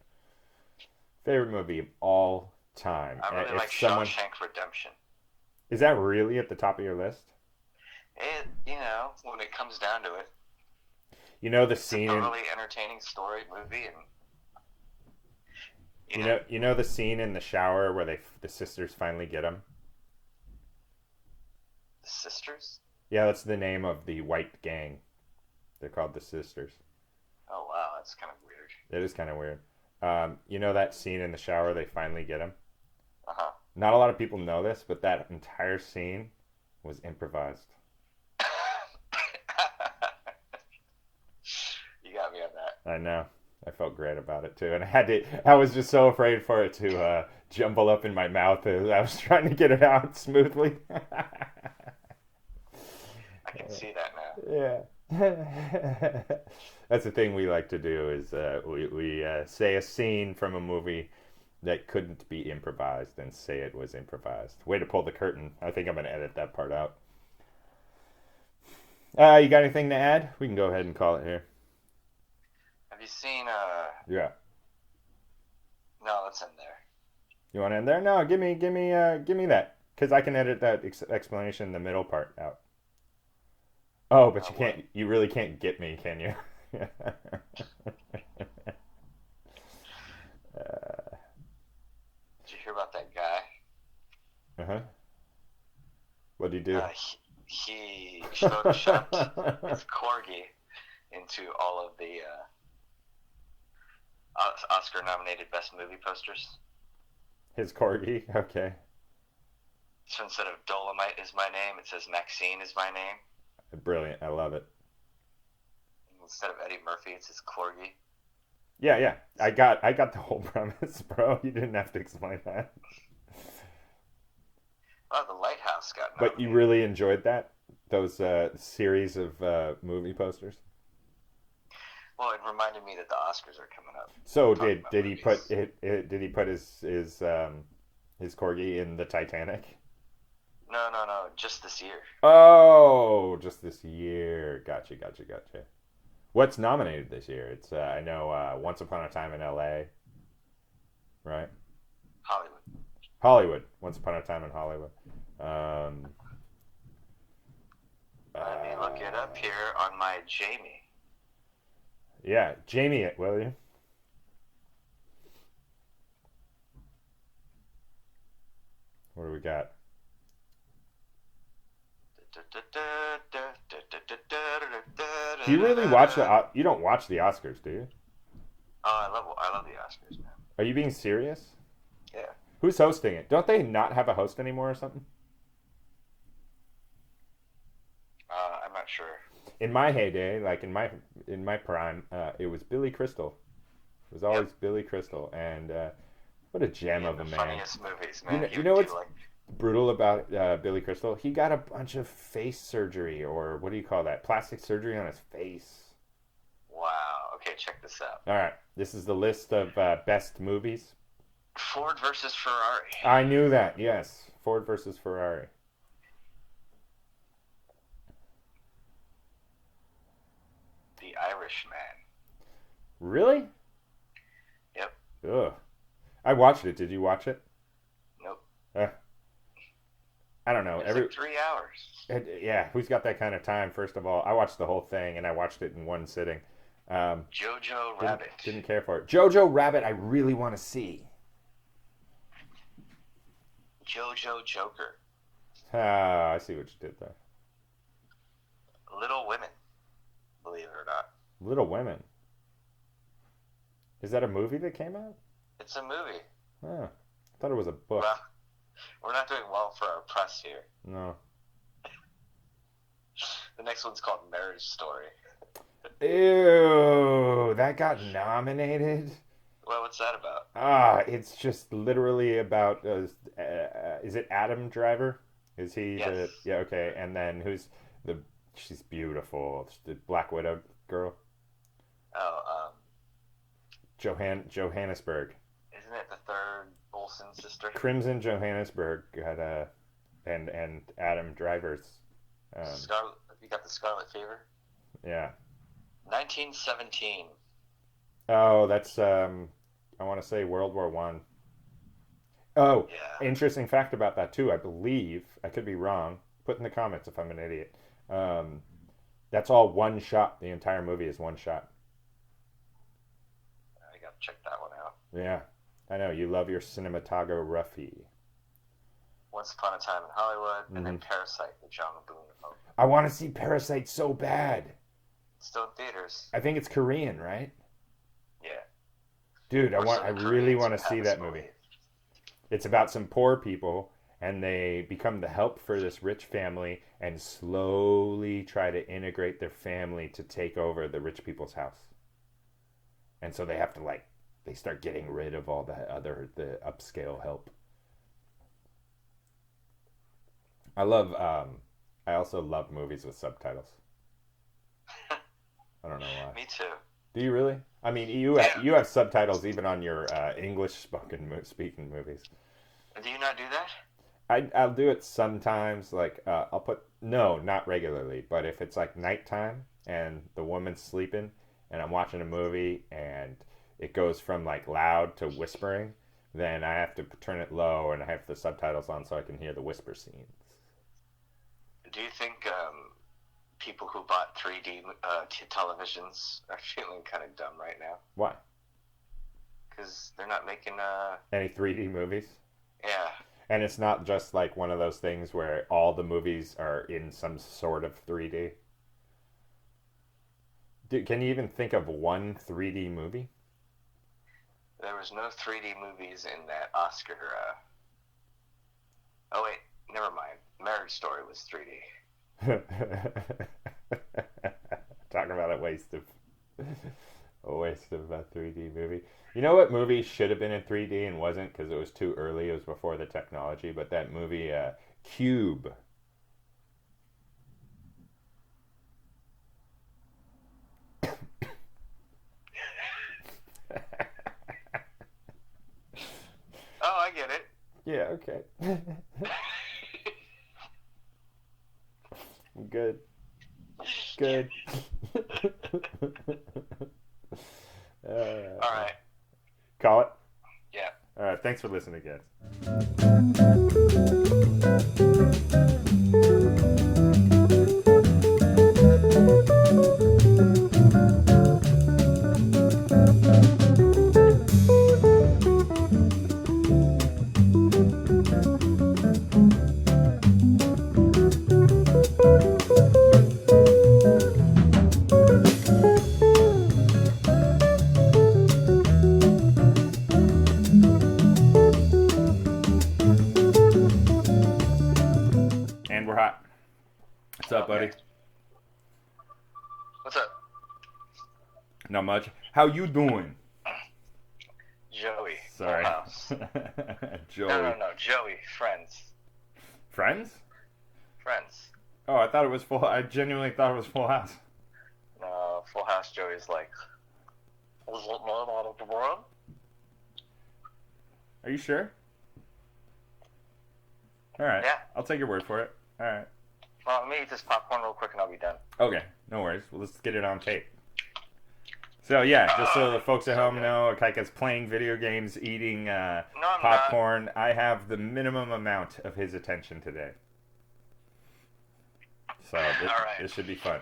favorite movie of all time. I really If like someone Shawshank Redemption. is that really at the top of your list? When it comes down to it, You know the it's a scene in thoroughly entertaining story movie, and you know the scene in the shower where the sisters finally get him. the sisters. Yeah, that's the name of the white gang. They're called the Sisters. Oh wow, that's kind of weird. It is kind of weird. You know that scene in the shower? They finally get him. Uh huh. Not a lot of people know this, but that entire scene was improvised. You got me on that. I know. I felt great about it too, and I was just so afraid for it to jumble up in my mouth as I was trying to get it out smoothly. I can see that now. Yeah. That's the thing we like to do is we say a scene from a movie that couldn't be improvised and say it was improvised. Way to pull the curtain. I think I'm going to edit that part out. You got anything to add? We can go ahead and call it here. Have you seen Yeah. No, let's end there. You want to end there? No, give me that, because I can edit that explanation, the middle part, out. Oh, but you can't. You really can't get me, can you? Did you hear about that guy? Uh-huh. What did he do? He photoshopped his corgi into all of the Oscar-nominated Best Movie posters. His corgi? Okay. So instead of Dolomite is my name, it says Maxine is my name. Brilliant. I love it. Instead of Eddie Murphy, it's his corgi. Yeah. I got the whole premise, bro. You didn't have to explain that. Oh, The Lighthouse got But nominated. you really enjoyed that? Those series of movie posters? Well, it reminded me that the Oscars are coming up. So Talking about did he put movies. did he put his corgi in the Titanic? No, just this year. Oh, just this year. Gotcha. What's nominated this year? It's I know Once Upon a Time in L.A., right? Hollywood. Once Upon a Time in Hollywood. Let me look Get up here on my Jamie. Yeah, Jamie it, will you? What do we got? Do you really watch the? You don't watch the Oscars, do you? Oh, I love the Oscars, man. Are you being serious? Yeah. Who's hosting it? Don't they not have a host anymore or something? I'm not sure. In my heyday, like in my prime, it was Billy Crystal. It was always Billy Crystal, and what a gem of a man. Funniest movies, man. You know what's brutal about Billy Crystal? He got a bunch of face surgery, or what do you call that? Plastic surgery on his face. Wow. Okay, check this out. All right, this is the list of best movies. Ford versus Ferrari. I knew that. Yes, Ford versus Ferrari. The Irishman. Really? Yep. Ugh. I watched it. Did you watch it? Nope. I don't know. It's like 3 hours. Yeah, who's got that kind of time? First of all, I watched the whole thing, and I watched it in one sitting. Jojo Rabbit. Didn't care for it. Jojo Rabbit, I really want to see. Jojo Joker. Ah, I see what you did there. Little Women. Believe it or not. Little Women. Is that a movie that came out? It's a movie. Oh, I thought it was a book. Well, we're not doing well for our press here. No. The next one's called Marriage Story. Ew, that got nominated. Well, what's that about? It's just literally about. Is it Adam Driver? Is he? Yes. Yeah. Okay. And then who's the? She's beautiful. The Black Widow girl. Oh, Johannesburg. Isn't it the third Olsen sister? Crimson Johannesburg got and Adam Driver's. Scarlet. You got the Scarlet Fever. Yeah. 1917. Oh, that's I want to say World War One. Oh, yeah. Interesting fact about that too. I believe I could be wrong. Put in the comments if I'm an idiot. That's all one shot. The entire movie is one shot. I gotta check that one out. Yeah, I know you love your cinematography. Once Upon a Time in Hollywood, and then Parasite, the John Boone movie. I want to see Parasite so bad. Still in theaters. I think it's Korean, right? Yeah. Dude, I really want to see that movie. It's about some poor people, and they become the help for this rich family, and slowly try to integrate their family to take over the rich people's house. And so they have to they start getting rid of all the upscale help. I also love movies with subtitles. I don't know why. Me too. Do you really? I mean, you have subtitles even on your English speaking movies. Do you not do that? I'll do it sometimes. I'll put not regularly, but if it's like nighttime and the woman's sleeping and I'm watching a movie and it goes from like loud to whispering, then I have to turn it low and I have the subtitles on so I can hear the whisper scenes. Do you think people who bought 3D televisions are feeling kind of dumb right now? Why? Because they're not making any 3D movies? Yeah. And it's not just like one of those things where all the movies are in some sort of 3D. Can you even think of one 3D movie? There was no 3D movies in that Oscar. Oh wait, never mind. Marriage Story was 3D. Talking about a waste of a 3D movie. You know what movie should have been in 3D and wasn't because it was too early? It was before the technology. But that movie, Cube. Oh, I get it. Yeah, okay. Good. All right. Call it? Yeah. All right. Thanks for listening, guys. We're hot. What's up, buddy? What's up? Not much. How you doing? Joey. Sorry. Full House. Joey. No. Joey. Friends. Friends? Friends. Oh, I thought it was full. I genuinely thought it was Full House. No, Full House Joey's like, is it not out of the world? Are you sure? All right. Yeah. I'll take your word for it. All right. Well, let me eat this popcorn real quick and I'll be done. Okay. No worries. Well, let's get it on tape. So yeah, just so the folks at home know, Ikaika's playing video games, eating popcorn. I have the minimum amount of his attention today. So this should be fun.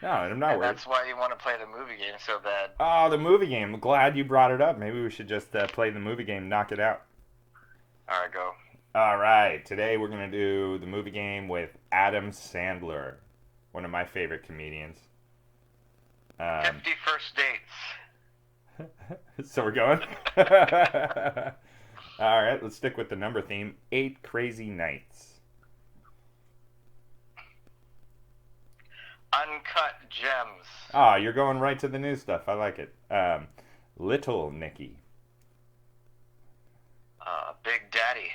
No, I'm not worried. That's why you want to play the movie game so bad. Oh, the movie game. I'm glad you brought it up. Maybe we should just play the movie game, knock it out. All right, go. All right. Today we're going to do the movie game with Adam Sandler, one of my favorite comedians. 50 First Dates. So we're going? All right, let's stick with the number theme. 8 Crazy Nights. Uncut Gems. Ah, you're going right to the new stuff. I like it. Little Nicky. Big Daddy.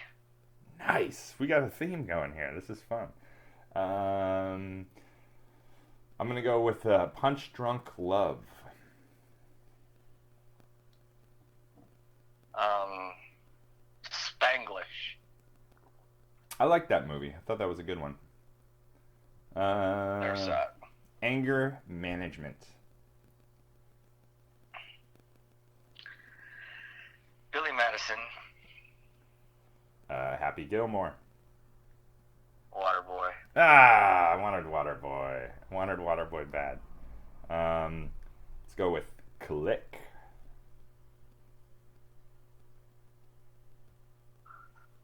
Nice. We got a theme going here. This is fun. I'm going to go with Punch Drunk Love. Spanglish. I like that movie. I thought that was a good one. There's that. Anger Management. Billy Madison. Happy Gilmore. Waterboy. Ah, I wanted Waterboy. I wanted Waterboy bad. Let's go with Click.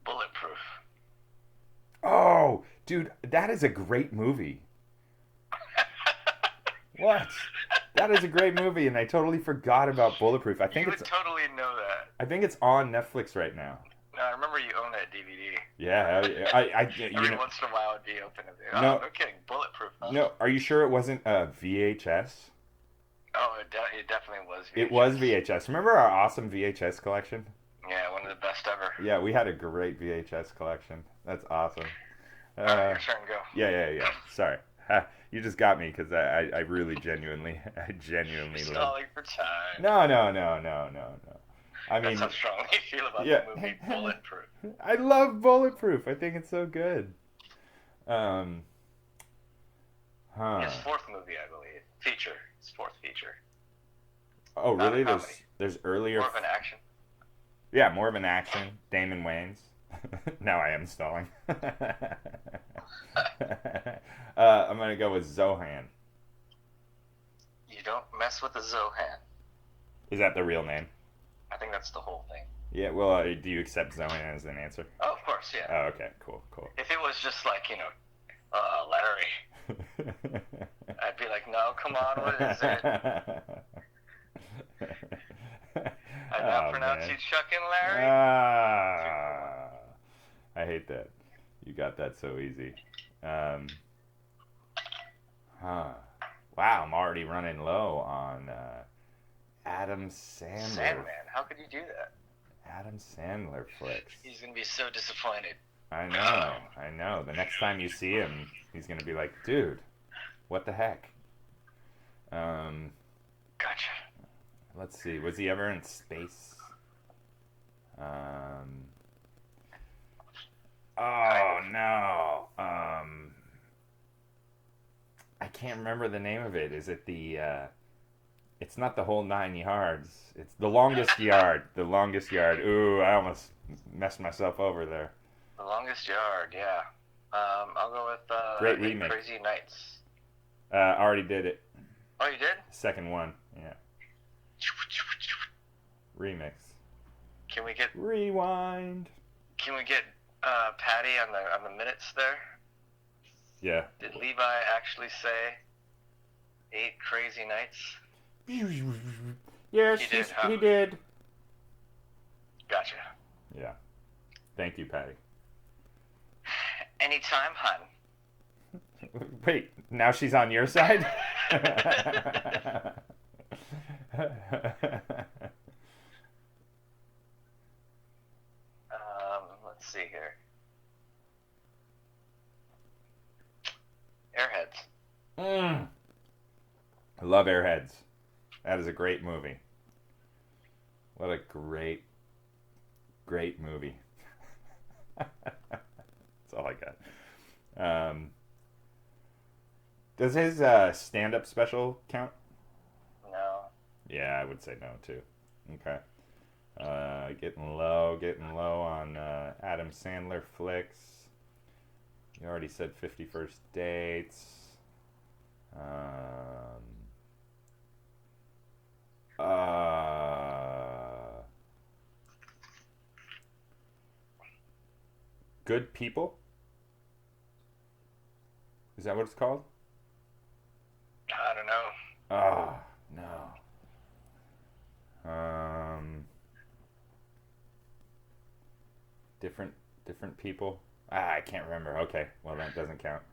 Bulletproof. Oh, dude, that is a great movie. What? That is a great movie, and I totally forgot about Bulletproof. I think you would totally know that. I think it's on Netflix right now. No, I remember you own that DVD. Yeah, Every once in a while it'd be open. Oh, No. no kidding. Bulletproof. Huh? No, are you sure it wasn't VHS? Oh, it definitely was VHS. It was VHS. Remember our awesome VHS collection? Yeah, one of the best ever. Yeah, we had a great VHS collection. That's awesome. Your turn, go. Yeah. Sorry. You just got me because I really genuinely Stalling for time. No. I mean, that's how strongly you feel about the movie Bulletproof. I love Bulletproof. I think it's so good. His fourth movie, I believe. Feature. His fourth feature. Oh, really? There's earlier. More of an action. Yeah, more of an action. Damon Wayans. Now I am stalling. I'm gonna go with Zohan. You don't mess with the Zohan. Is that the real name? I think that's the whole thing. Yeah. Well, do you accept Zohan as an answer? Oh, of course, yeah. Oh, okay. Cool. If it was just like Larry, I'd be like, no, come on, what is it? I now pronounce you Chuck and Larry. I hate that. You got that so easy. Wow, I'm already running low on Adam Sandler. Sandman, how could you do that? Adam Sandler flicks. He's going to be so disappointed. I know. The next time you see him, he's going to be like, dude, what the heck? Gotcha. Let's see. Was he ever in space? Oh, no. I can't remember the name of it. Is it the... It's not the whole 9 yards. It's the longest yard. The longest yard. Ooh, I almost messed myself over there. The Longest Yard, yeah. I'll go with Great remake. Crazy Nights. Already did it. Oh, you did? Second one, yeah. Remix. Can we get Rewind. Patty on the minutes there? Yeah. Did Levi actually say 8 Crazy Nights? Yes, he did. Gotcha. Yeah. Thank you, Patty. Anytime, hun. Wait, now she's on your side? Let's see here. Airheads. I love Airheads. That is a great movie. What a great, great movie. That's all I got. Does his stand-up special count? No. Yeah, I would say no too. Okay. Getting low on Adam Sandler flicks. You already said 51st Dates. Good People? Is that what it's called? I don't know. Oh, no. Different people. I can't remember. Okay, well that doesn't count.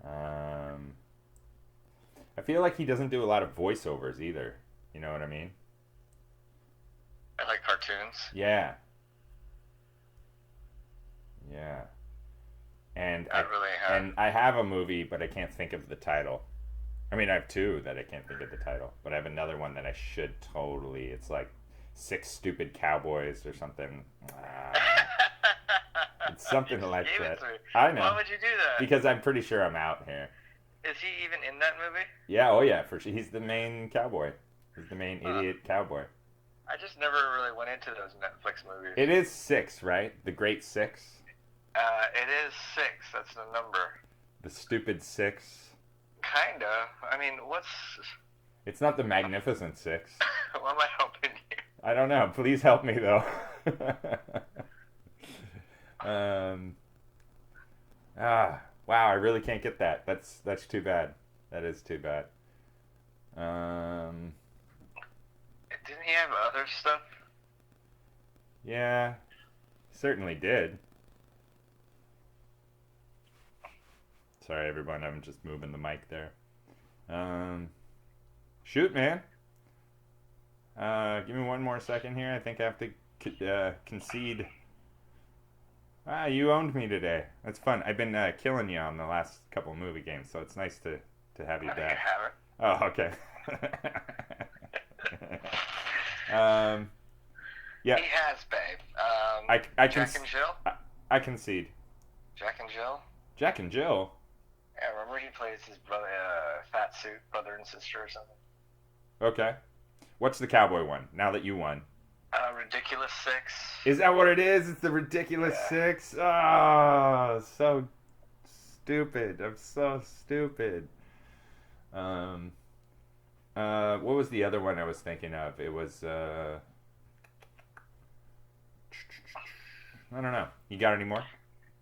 I feel like he doesn't do a lot of voiceovers either. You know what I mean? I like cartoons. Yeah. Yeah. And I have a movie, but I can't think of the title. I mean, I have two that I can't think of the title, but I have another one that I should totally. It's like Six Stupid Cowboys or something. It's something like that. I know. Why would you do that? Because I'm pretty sure I'm out here. Is he even in that movie? Yeah, oh yeah, for sure. He's the main cowboy. He's the main idiot cowboy. I just never really went into those Netflix movies. It is six, right? The Great Six? It is 6. That's the number. The Stupid Six? Kinda. I mean, what's... It's not the Magnificent Six. What am I helping you? I don't know. Please help me, though. Wow, I really can't get that. That's too bad. That is too bad. Didn't he have other stuff? Yeah, certainly did. Sorry, everyone. I'm just moving the mic there. Shoot, man. Give me one more second here. I think I have to concede. You owned me today. That's fun. I've been killing you on the last couple movie games, so it's nice to have you back. Oh, okay. Yeah. He has, babe. I Jack and Jill? I concede. Jack and Jill? Jack and Jill? Yeah, remember he plays his brother, fat suit brother and sister or something? Okay. What's the cowboy one, now that you won? Ridiculous Six. Is that what it is? It's the Ridiculous Six? Oh, so stupid. I'm so stupid. What was the other one I was thinking of? It was, I don't know. You got any more?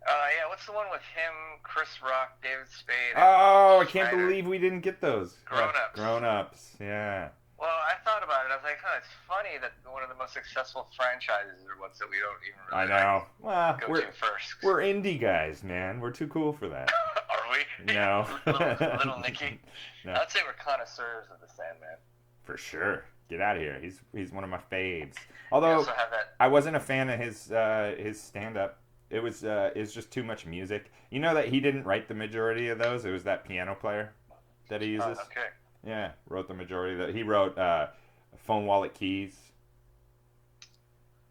Yeah, what's the one with him, Chris Rock, David Spade? Oh, I can't believe we didn't get those. Grown-ups. Grown-ups, yeah. Well, I thought about it. I was like, it's funny that one of the most successful franchises are ones that we don't even really go to first. We're indie guys, man. We're too cool for that. Are we? No. little Nicky. No. I'd say we're connoisseurs of the Sandman. For sure. Get out of here. He's one of my faves. Although I wasn't a fan of his stand-up. It was just too much music. You know that he didn't write the majority of those. It was that piano player that he uses. Okay. Yeah, wrote the majority of that. He wrote Phone Wallet Keys.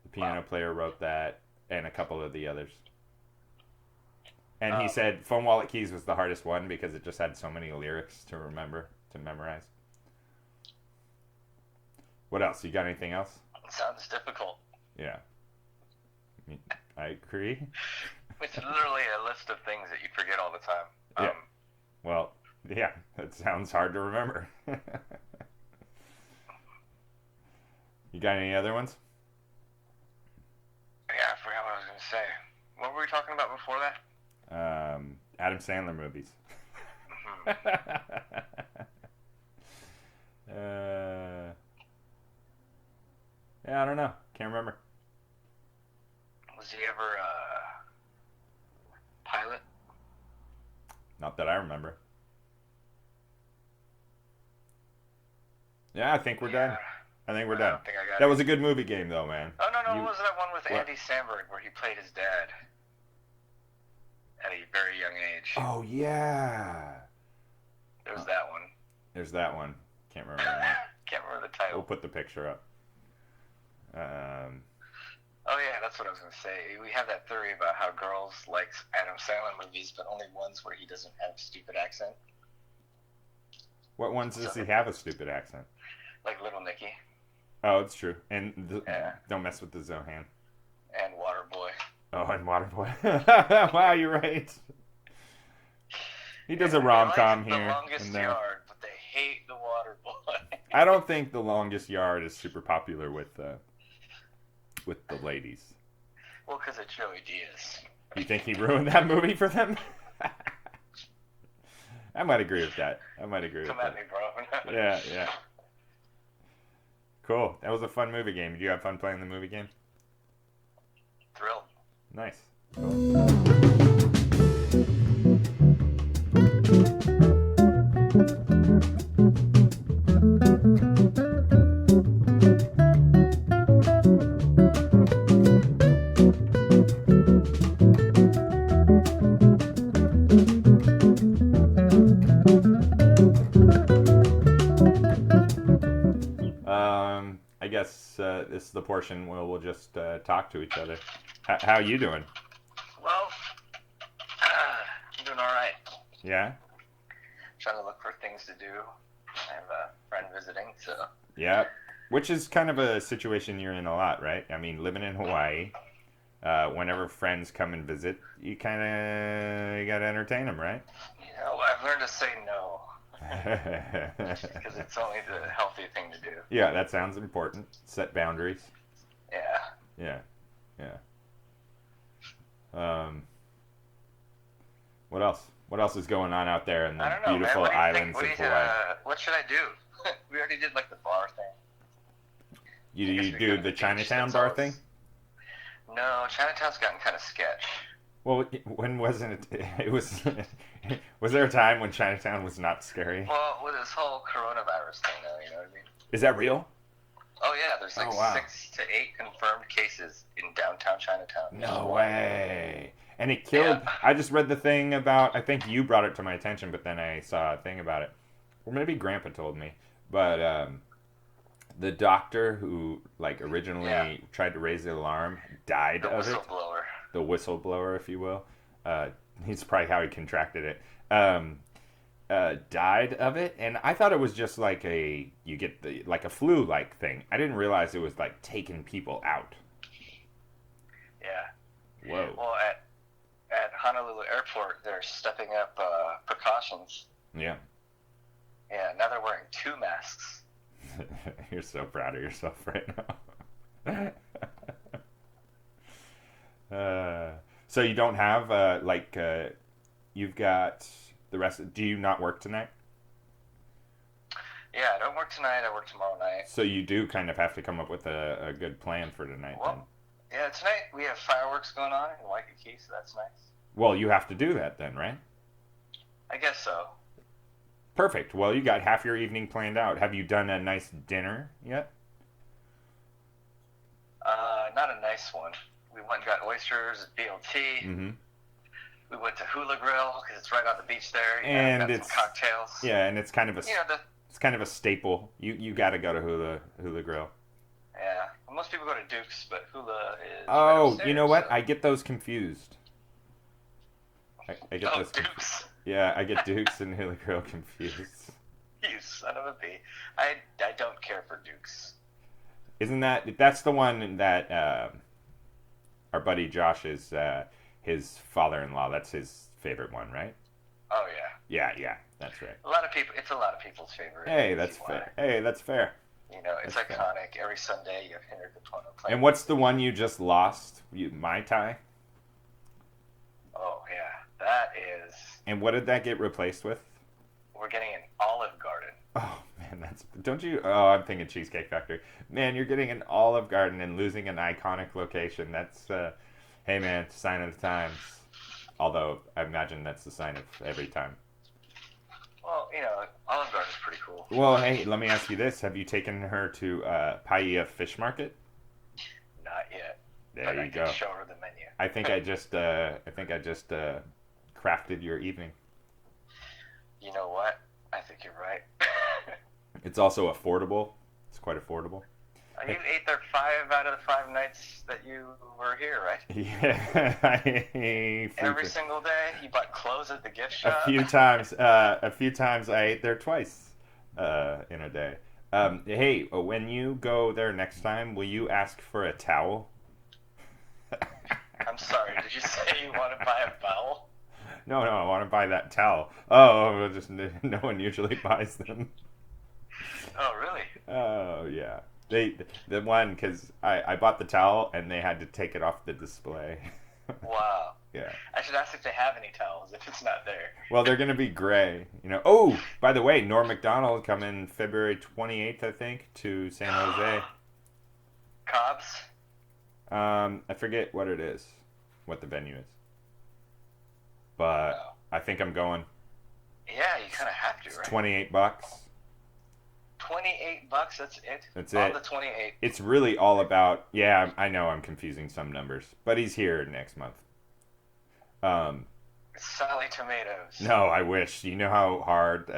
The piano player wrote that, and a couple of the others. And he said Phone Wallet Keys was the hardest one because it just had so many lyrics to memorize. What else? You got anything else? Sounds difficult. Yeah. I agree. It's literally a list of things that you forget all the time. Yeah. Well, yeah, that sounds hard to remember. You got any other ones? Yeah, I forgot what I was going to say. What were we talking about before that? Adam Sandler movies. Yeah, I don't know. Can't remember. Was he ever pilot? Not that I remember. Yeah, I think we're done. I think we're I done. don't think I got That it. was a good movie game, though, man. Oh, no, You- what was that one with what? Andy Samberg where he played his dad at a very young age? Oh, yeah. There's that one. There's that one. Can't remember the name. Can't remember the We'll title. put the picture up. Oh, yeah, that's what I was going to say. We have that theory about how girls like Adam Sandler movies, but only ones where he doesn't have a stupid accent. What ones does he have a stupid accent? Like Little Nicky Oh, it's true. And Yeah. don't mess with the Zohan. and Waterboy. Oh, and Waterboy. Wow, you're right. He does a rom-com They here. like The Longest and there. Yard, but they hate The Waterboy. I don't think The Longest Yard is super popular with the ladies. Well, because of Joey Diaz. You think he ruined that movie for them? I might agree with that. Come at me, bro. Yeah. Cool. That was a fun movie game. Did you have fun playing the movie game? Thrilled. Nice. I guess this is the portion where we'll just talk to each other. How are you doing? Well, I'm doing all right. Yeah? Trying to look for things to do. I have a friend visiting, so Yeah. Which is kind of a situation you're in a lot, right? I mean, living in Hawaii, whenever friends come and visit, you got to entertain them, right? I've learned to say no because it's only the healthy thing to do. Yeah, that sounds important. Set boundaries. Yeah. Yeah. What else? What else is going on out there in I the don't know, beautiful man. islands of Hawaii? What should I do? We already did like the bar thing. You I guess we do go to the the beach, Chinatown that's bar all thing? it's- No, Chinatown's gotten kind of sketch. Well, when wasn't it? It was. Was there a time when Chinatown was not scary? Well, with this whole coronavirus thing, though, you know what I mean? Is that real? Oh yeah, there's like Oh, wow. 6 to 8 confirmed cases in downtown Chinatown. No way. And it killed. Yeah. I just read the thing about. I think you brought it to my attention, but then I saw a thing about it. Or maybe Grandpa told me. But the doctor who originally tried to raise the alarm died The of it. whistleblower. The whistleblower, if you will. He's probably how he contracted it. Died of it, and I thought it was just like you get like a flu-like thing. I didn't realize it was like taking people out. Yeah. Whoa. Well, at Honolulu Airport, they're stepping up precautions. Yeah. Yeah, now they're wearing 2 masks. You're so proud of yourself right now. So you don't have you've got the rest. Do you not work tonight? Yeah, I don't work tonight. I work tomorrow night. So you do kind of have to come up with a good plan for tonight. Well, yeah, tonight we have fireworks going on in Waikiki, so that's nice. Well, you have to do that then, right? I guess so. Perfect. Well, you got half your evening planned out. Have you done a nice dinner yet? Not a nice one. We went and got oysters at BLT. Mm-hmm. We went to Hula Grill because it's right on the beach there. And got it's some cocktails. Yeah, and it's kind of a The it's kind of a staple. You got to go to Hula Grill. Yeah, well, most people go to Duke's, but Hula is. Oh, right you know what? upstairs, I get those confused. I get so. those. Duke's. Yeah, I get Dukes and Hula Grill confused. You son of a bee. I don't care for Duke's. Isn't that's the one that our buddy Josh's his father-in-law? That's his favorite one, right? Oh yeah. Yeah, that's right. It's a lot of people's favorite. Hey, that's fair. Hey, that's fair. You know, it's That's iconic. Every Sunday you have Henry Capuano playing. And what's the one you just lost? Mai Tai? Oh yeah, that is. And what did that get replaced with? We're getting an Olive Garden. Oh man, don't you? Oh, I'm thinking Cheesecake Factory. Man, you're getting an Olive Garden and losing an iconic location. That's hey man, sign of the times. Although I imagine that's the sign of every time. Well, Olive Garden's pretty cool. Well, hey, let me ask you this: have you taken her to Paia Fish Market? Not yet. There but you I go. can show her the menu. I think I just crafted your evening. You know what? I think you're right. It's also affordable. It's quite affordable. You ate there 5 out of the 5 nights that you were here, right? Yeah. Every single day, you bought clothes at the gift shop. A few times I ate there twice in a day. Hey, when you go there next time, will you ask for a towel? I'm sorry. Did you say you want to buy a vowel? No, I want to buy that towel. Oh, just no one usually buys them. Oh, really? Oh, yeah. The one, because I bought the towel and they had to take it off the display. Wow. Yeah. I should ask if they have any towels if it's not there. Well, they're going to be gray. Oh, by the way, Norm Macdonald coming February 28th, I think, to San Jose. Cobb's? I forget what it is, what the venue is. But I think I'm going. Yeah, you kind of have to, right? $28. $28, that's it? That's All it. the 28. It's really all about, yeah, I know I'm confusing some numbers, but he's here next month. Sally Tomatoes. No, I wish. You know how hard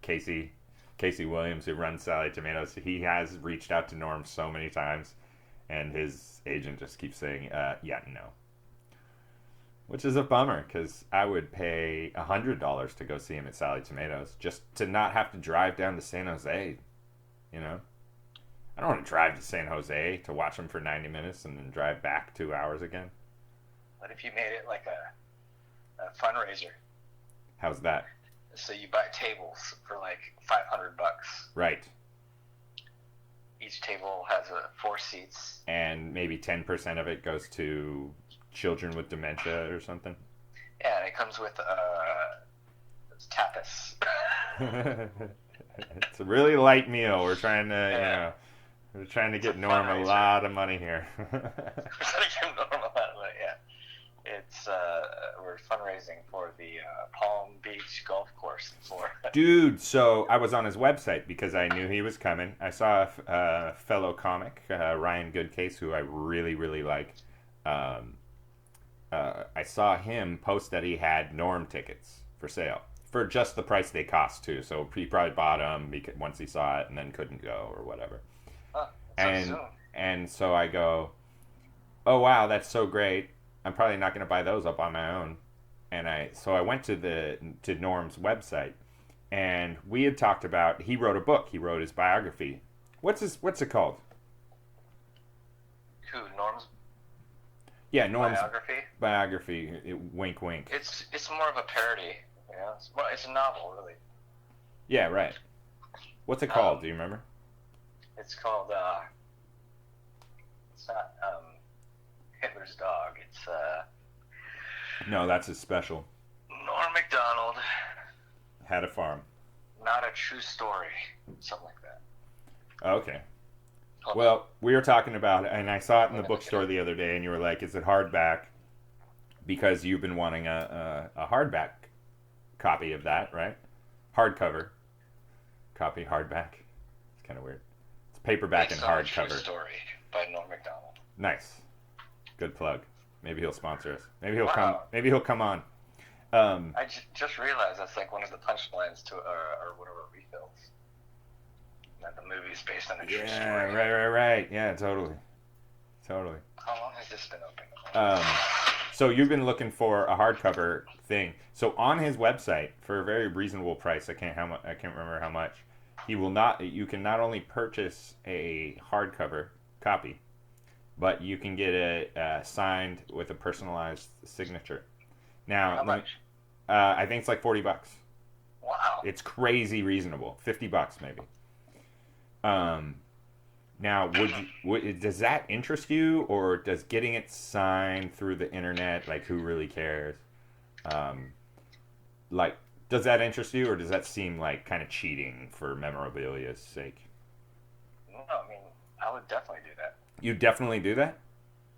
Casey Williams, who runs Sally Tomatoes, he has reached out to Norm so many times, and his agent just keeps saying, yeah, no. Which is a bummer, because I would pay $100 to go see him at Sally Tomatoes, just to not have to drive down to San Jose, I don't want to drive to San Jose to watch him for 90 minutes and then drive back 2 hours again. What if you made it like a fundraiser? How's that? So you buy tables for like $500. Right. Each table has 4 seats. And maybe 10% of it goes to children with dementia or something. Yeah, and it comes with tapas. It's a really light meal. We're trying to, we're trying to get Norm a lot of money here. We're trying to give Norm a lot of money. Yeah, it's we're fundraising for the Palm Beach golf course in Florida. Dude, so I was on his website because I knew he was coming. I saw a fellow comic, Ryan Goodcase, who I really, really like. I saw him post that he had Norm tickets for sale for just the price they cost too. So he probably bought them once he saw it and then couldn't go or whatever. Huh, and so I go, oh wow, that's so great. I'm probably not going to buy those up on my own. And I went to Norm's website, and we had talked about, he wrote a book. He wrote his biography. What's it called? Who, Norm's? Yeah, Norm's biography. Wink, wink. It's more of a parody. It's a novel, really. Yeah, right. What's it called? Do you remember? It's called. It's not Hitler's Dog. It's No, that's his special. Norm Macdonald Had a farm. Not a true story. Something like that. Okay. Well, we were talking about it, and I saw it in the bookstore the other day, and you were like, is it hardback? Because you've been wanting a hardback copy of that, right? Hardcover copy, hardback. It's kind of weird. It's paperback and hardcover. True Story by Norm Macdonald. Nice. Good plug. Maybe he'll sponsor us. Maybe he'll come. Maybe he'll come on. I just realized that's like one of the punchlines to or whatever refills. That the movie's based on a true story. Right. Yeah, totally. How long has this been open? So you've been looking for a hardcover thing. So on his website, for a very reasonable price, I can't remember how much. You can not only purchase a hardcover copy, but you can get it signed with a personalized signature. Now, how much? I think it's like $40. Wow. It's crazy reasonable. $50 maybe. Now, does that interest you, or does getting it signed through the internet, like, who really cares? Does that interest you, or does that seem like kind of cheating for memorabilia's sake? No, I mean, I would definitely do that. You definitely do that?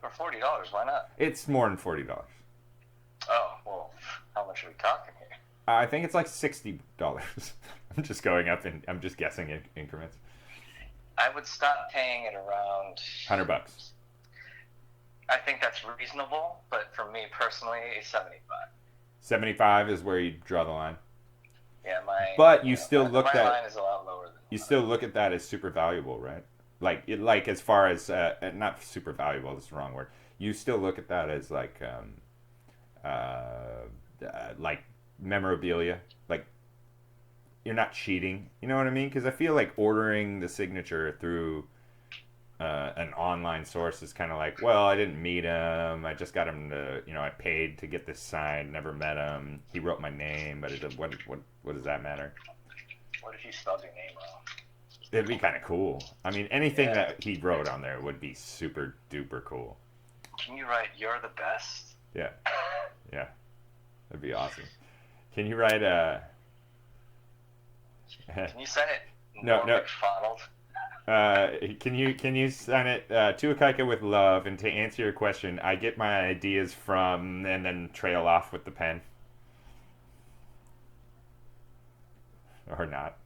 For $40, why not? It's more than $40. Oh, well, I think it's like $60. I'm just going up and I'm just guessing in increments. I would stop paying at around $100. I think that's reasonable, but for me personally, 75. 75 is where you draw the line. Yeah, But you still look my at line is a lot lower than you still look at that as super valuable, right? Like as far as not super valuable. That's the wrong word. You still look at that as like memorabilia. Like you're not cheating. You know what I mean? Because I feel like ordering the signature through an online source is kind of like, well, I didn't meet him. I just got him to, I paid to get this signed. Never met him. He wrote my name, but what does that matter? What if he spelled your name wrong? It'd be kind of cool. I mean, anything that he wrote on there would be super duper cool. Can you write "You're the best"? Yeah, yeah, that'd be awesome. Can you write Can you send it? No. Fondled? Can you sign it to Ikaika with love? And to answer your question, I get my ideas from, and then trail off with the pen, or not.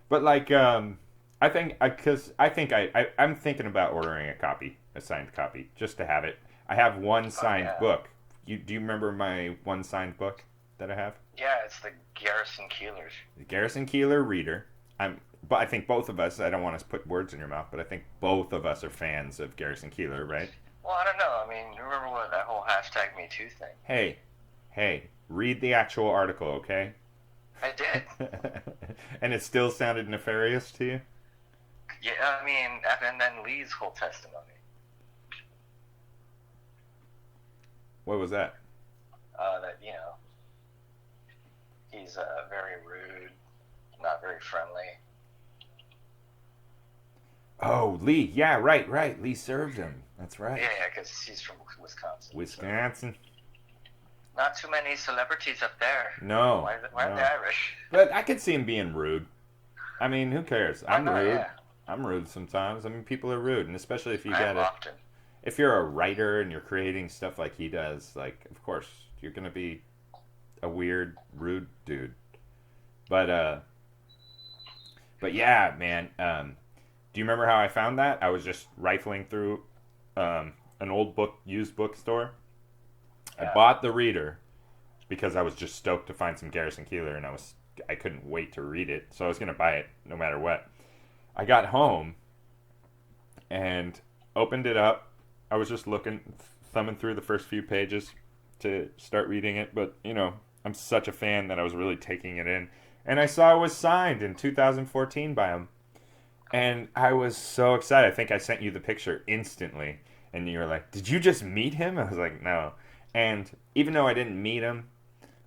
But like, I think I'm thinking about ordering a signed copy, just to have it. I have one signed book. Do you remember my one signed book that I have? Yeah, it's the Garrison Keillor's. The Garrison Keillor Reader. But I think both of us. I don't want to put words in your mouth, but I think both of us are fans of Garrison Keillor, right? Well, I don't know. I mean, you remember what that whole #MeToo thing? Hey, read the actual article, okay? I did. And it still sounded nefarious to you? Yeah, I mean, and then Lee's whole testimony. What was that? That, he's very rude, not very friendly. Oh, Lee. Yeah, right. Lee served him. That's right. Yeah, because he's from Wisconsin. Wisconsin. So. Not too many celebrities up there. No. Why are they Irish? But I could see him being rude. I mean, who cares? I'm rude. Yeah. I'm rude sometimes. I mean, people are rude, and especially if often. If you're a writer and you're creating stuff like he does, like, of course, you're gonna be a weird, rude dude. But yeah, man. Do you remember how I found that? I was just rifling through an old used bookstore. I bought the Reader because I was just stoked to find some Garrison Keillor, and I couldn't wait to read it, so I was gonna buy it no matter what. I got home and opened it up. I was just thumbing through the first few pages to start reading it, but I'm such a fan that I was really taking it in, and I saw it was signed in 2014 by him, and I was so excited. I think I sent you the picture instantly, and you were like, "Did you just meet him?" I was like, "No." And even though I didn't meet him,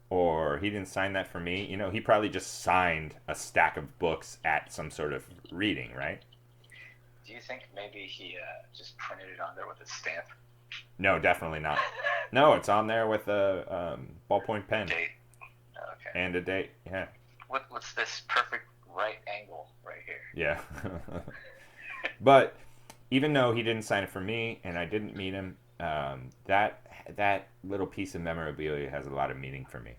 or he didn't sign that for me, he probably just signed a stack of books at some sort of reading, right? Do you think maybe he just printed it on there with a stamp? No, definitely not. No, it's on there with a ballpoint pen. Date. Okay. And a date, yeah. What's this perfect right angle right here? Yeah. But even though he didn't sign it for me and I didn't meet him, that little piece of memorabilia has a lot of meaning for me.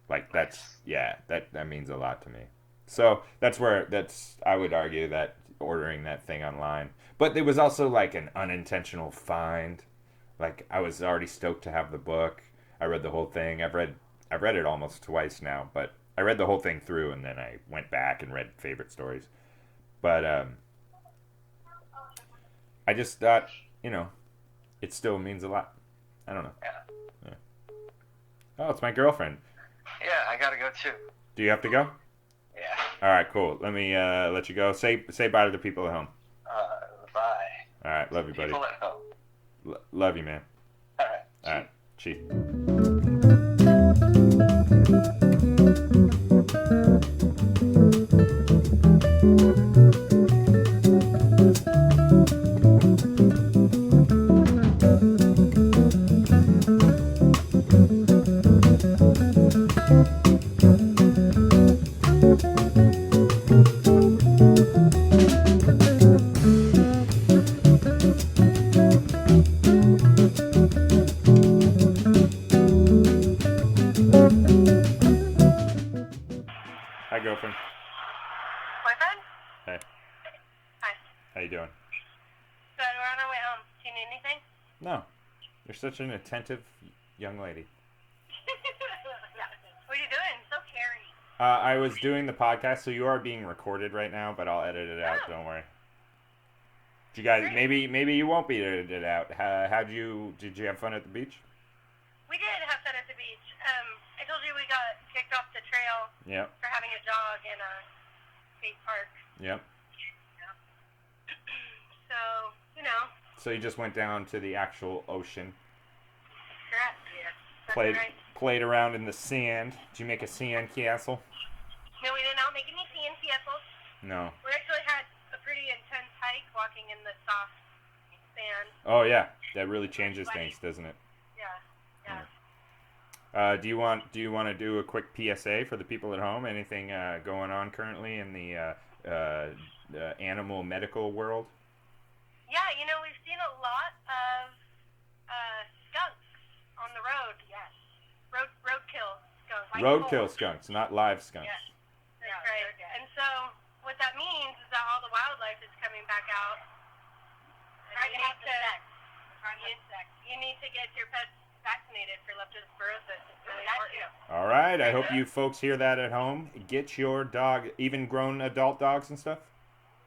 Like that means a lot to me. So I would argue that ordering that thing online, but it was also like an unintentional find. Like I was already stoked to have the book. I read the whole thing. I've read it almost twice now, but I read the whole thing through and then I went back and read favorite stories. But I just thought, it still means a lot. I don't know. Yeah. Oh, it's my girlfriend. Yeah, I gotta go too. Do you have to go? Yeah. All right, cool. Let me let you go. Say bye to the people at home. Bye. All right, love you, buddy. People at home. Love you, man. All right. All right, chief. on our way home. Do you need anything? No. You're such an attentive young lady. What are you doing? So caring. I was doing the podcast, so you are being recorded right now, but I'll edit it out. Don't worry. Did you guys? Maybe you won't be edited out. Did you have fun at the beach? We did have fun at the beach. I told you we got kicked off the trail. Yep. For having a dog in a skate park. Yep. Yeah. So, you know. So you just went down to the actual ocean. Correct. Yeah. Played around in the sand. Did you make a sand castle? No, we did not make any sand castles. No. We actually had a pretty intense hike walking in the soft sand. Oh yeah, that really changes things, doesn't it? Yeah. Do you want to do a quick PSA for the people at home? Anything going on currently in the animal medical world? Yeah, we've seen a lot of skunks on the road. Yes. Roadkill skunks. Roadkill skunks, not live skunks. Yes. That's right. And so what that means is that all the wildlife is coming back out. And you need to get your pets vaccinated for leptospirosis. It's really important. All right. I hope you folks hear that at home. Get your dog, even grown adult dogs and stuff.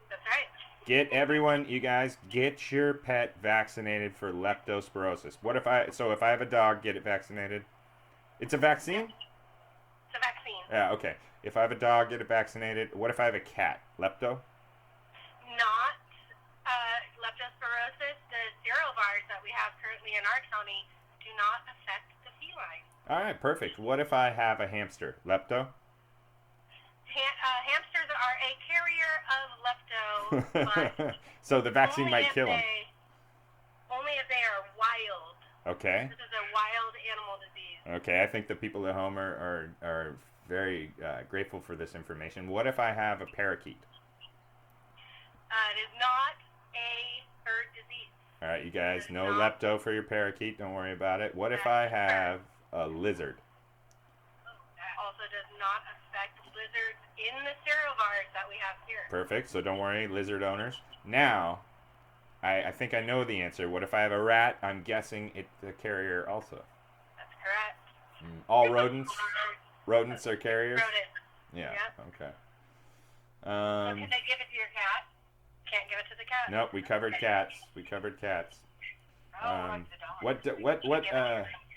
That's right. Get everyone, you guys, get your pet vaccinated for leptospirosis. If I have a dog, get it vaccinated? It's a vaccine? It's a vaccine. Yeah, okay. If I have a dog, get it vaccinated. What if I have a cat? Lepto? Not leptospirosis. The serovars that we have currently in our county do not affect the feline. All right, perfect. What if I have a hamster? Lepto? Hamsters are a carrier of lepto, but so the vaccine might kill them. Only if they are wild. Okay. This is a wild animal disease. Okay, I think the people at home are very grateful for this information. What if I have a parakeet? It is not a bird disease. All right, you guys, no lepto for your parakeet. Don't worry about it. What if I have a lizard? That also does not affect lizards in the serovars that we have here. Perfect, so don't worry, lizard owners. Now, I think I know the answer. What if I have a rat? I'm guessing it's a carrier also. That's correct. All rodents? Rodents are carriers? Rodents. Yeah, okay. Can they give it to your cat? Can't give it to the cat. Nope, we covered cats.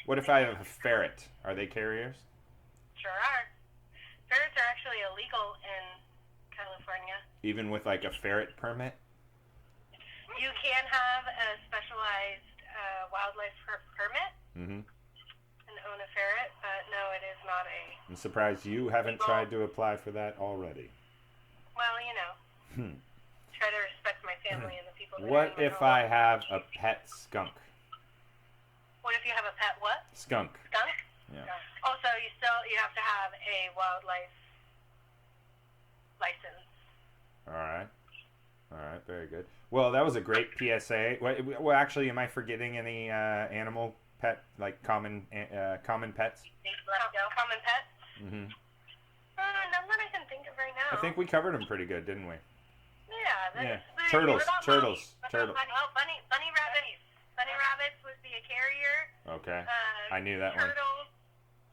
What if I have a ferret? Are they carriers? Sure are. Ferrets are actually illegal in California. Even with like a ferret permit? You can have a specialized wildlife permit and own a ferret, but no, it is not a... I'm surprised you haven't tried to apply for that already. Well, try to respect my family and the people that What if I have a pet skunk? What if you have a pet what? Skunk. Skunk? Yeah. Also, you have to have a wildlife license. All right, very good. Well, that was a great PSA. Well, actually, am I forgetting any animal pet, like common pets? Common pets? Mm-hmm. None that I can think of right now. I think we covered them pretty good, didn't we? Yeah. Turtles. Bunny rabbits. Bunny rabbits would be a carrier. Okay. I knew that one.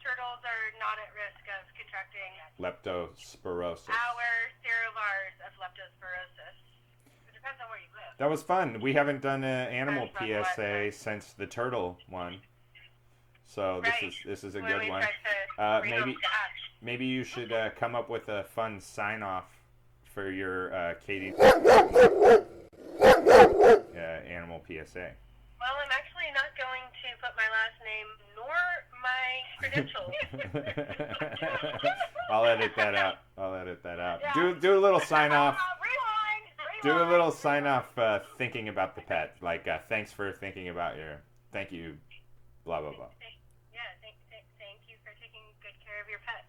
Turtles are not at risk of contracting leptospirosis. Our serovars of leptospirosis. It depends on where you live. That was fun. We haven't done an animal PSA since the turtle one. So this is a good one. Maybe you should come up with a fun sign off for your Katie animal PSA. Well, I'm actually not going to put my last name nor my credentials. I'll edit that out. Yeah. Do a little sign off. Rewind. Do a little sign off thinking about the pet. Like, thanks for thinking about thank you, blah, blah, blah. Thank you for taking good care of your pet.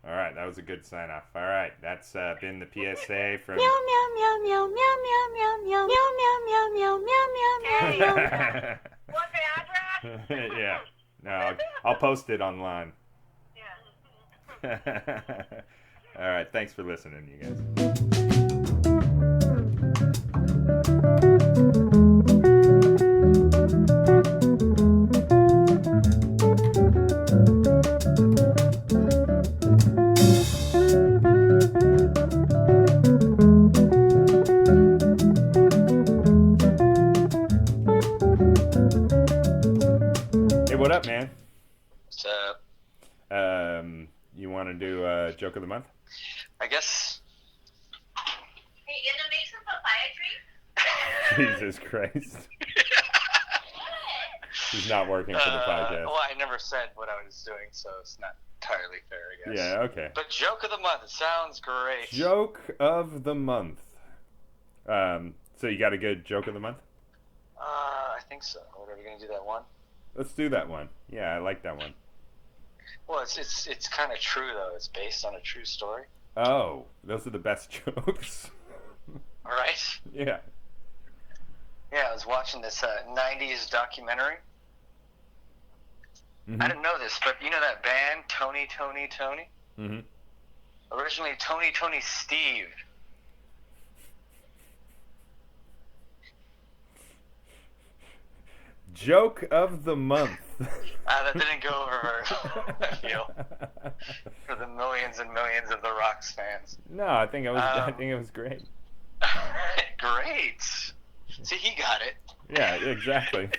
All right, that was a good sign off. All right, that's been the PSA from... Meow, meow, meow, meow, meow, meow, meow, meow, meow, meow, meow, meow, meow. What's the address? Yeah. No, I'll post it online. Yeah. All right, thanks for listening, you guys. what up, man? What's up? You want to do joke of the month? I guess. Hey, you gonna make some papaya treats? Jesus Christ. He's not working for the podcast. Well, I never said what I was doing, so it's not entirely fair, I guess. Yeah, okay. But joke of the month, sounds great. Joke of the month. So you got a good joke of the month? I think so. What, are we gonna do that one? Let's do that one. Yeah, I like that one. Well, it's kind of true though. It's based on a true story. Oh, those are the best jokes. All right. Yeah. Yeah, I was watching this '90s documentary. Mm-hmm. I didn't know this, but you know that band Tony? Mm-hmm. Originally Tony Steve. Joke of the month. That didn't go over very well, I feel, for the millions and millions of the Rocks fans. No, I think it was great. Great. See, he got it. Yeah, exactly.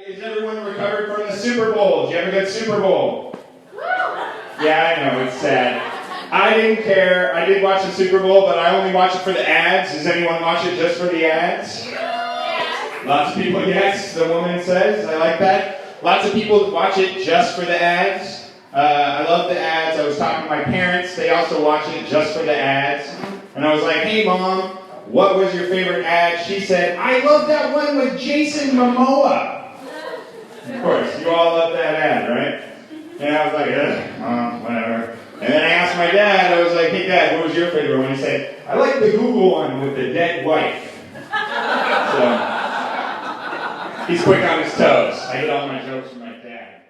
Is everyone recovered from the Super Bowl? Did you have a good Super Bowl? Yeah, I know, it's sad. I didn't care. I did watch the Super Bowl, but I only watch it for the ads. Does anyone watch it just for the ads? Lots of people, yes, the woman says. I like that. Lots of people watch it just for the ads. I love the ads. I was talking to my parents. They also watch it just for the ads. And I was like, hey, Mom, what was your favorite ad? She said, I love that one with Jason Momoa. Of course, you all love that ad, right? And I was like, whatever. And then I asked my dad, I was like, hey Dad, what was your favorite one? He said, I like the Google one with the dead wife. So, he's quick on his toes. I get all my jokes from my dad.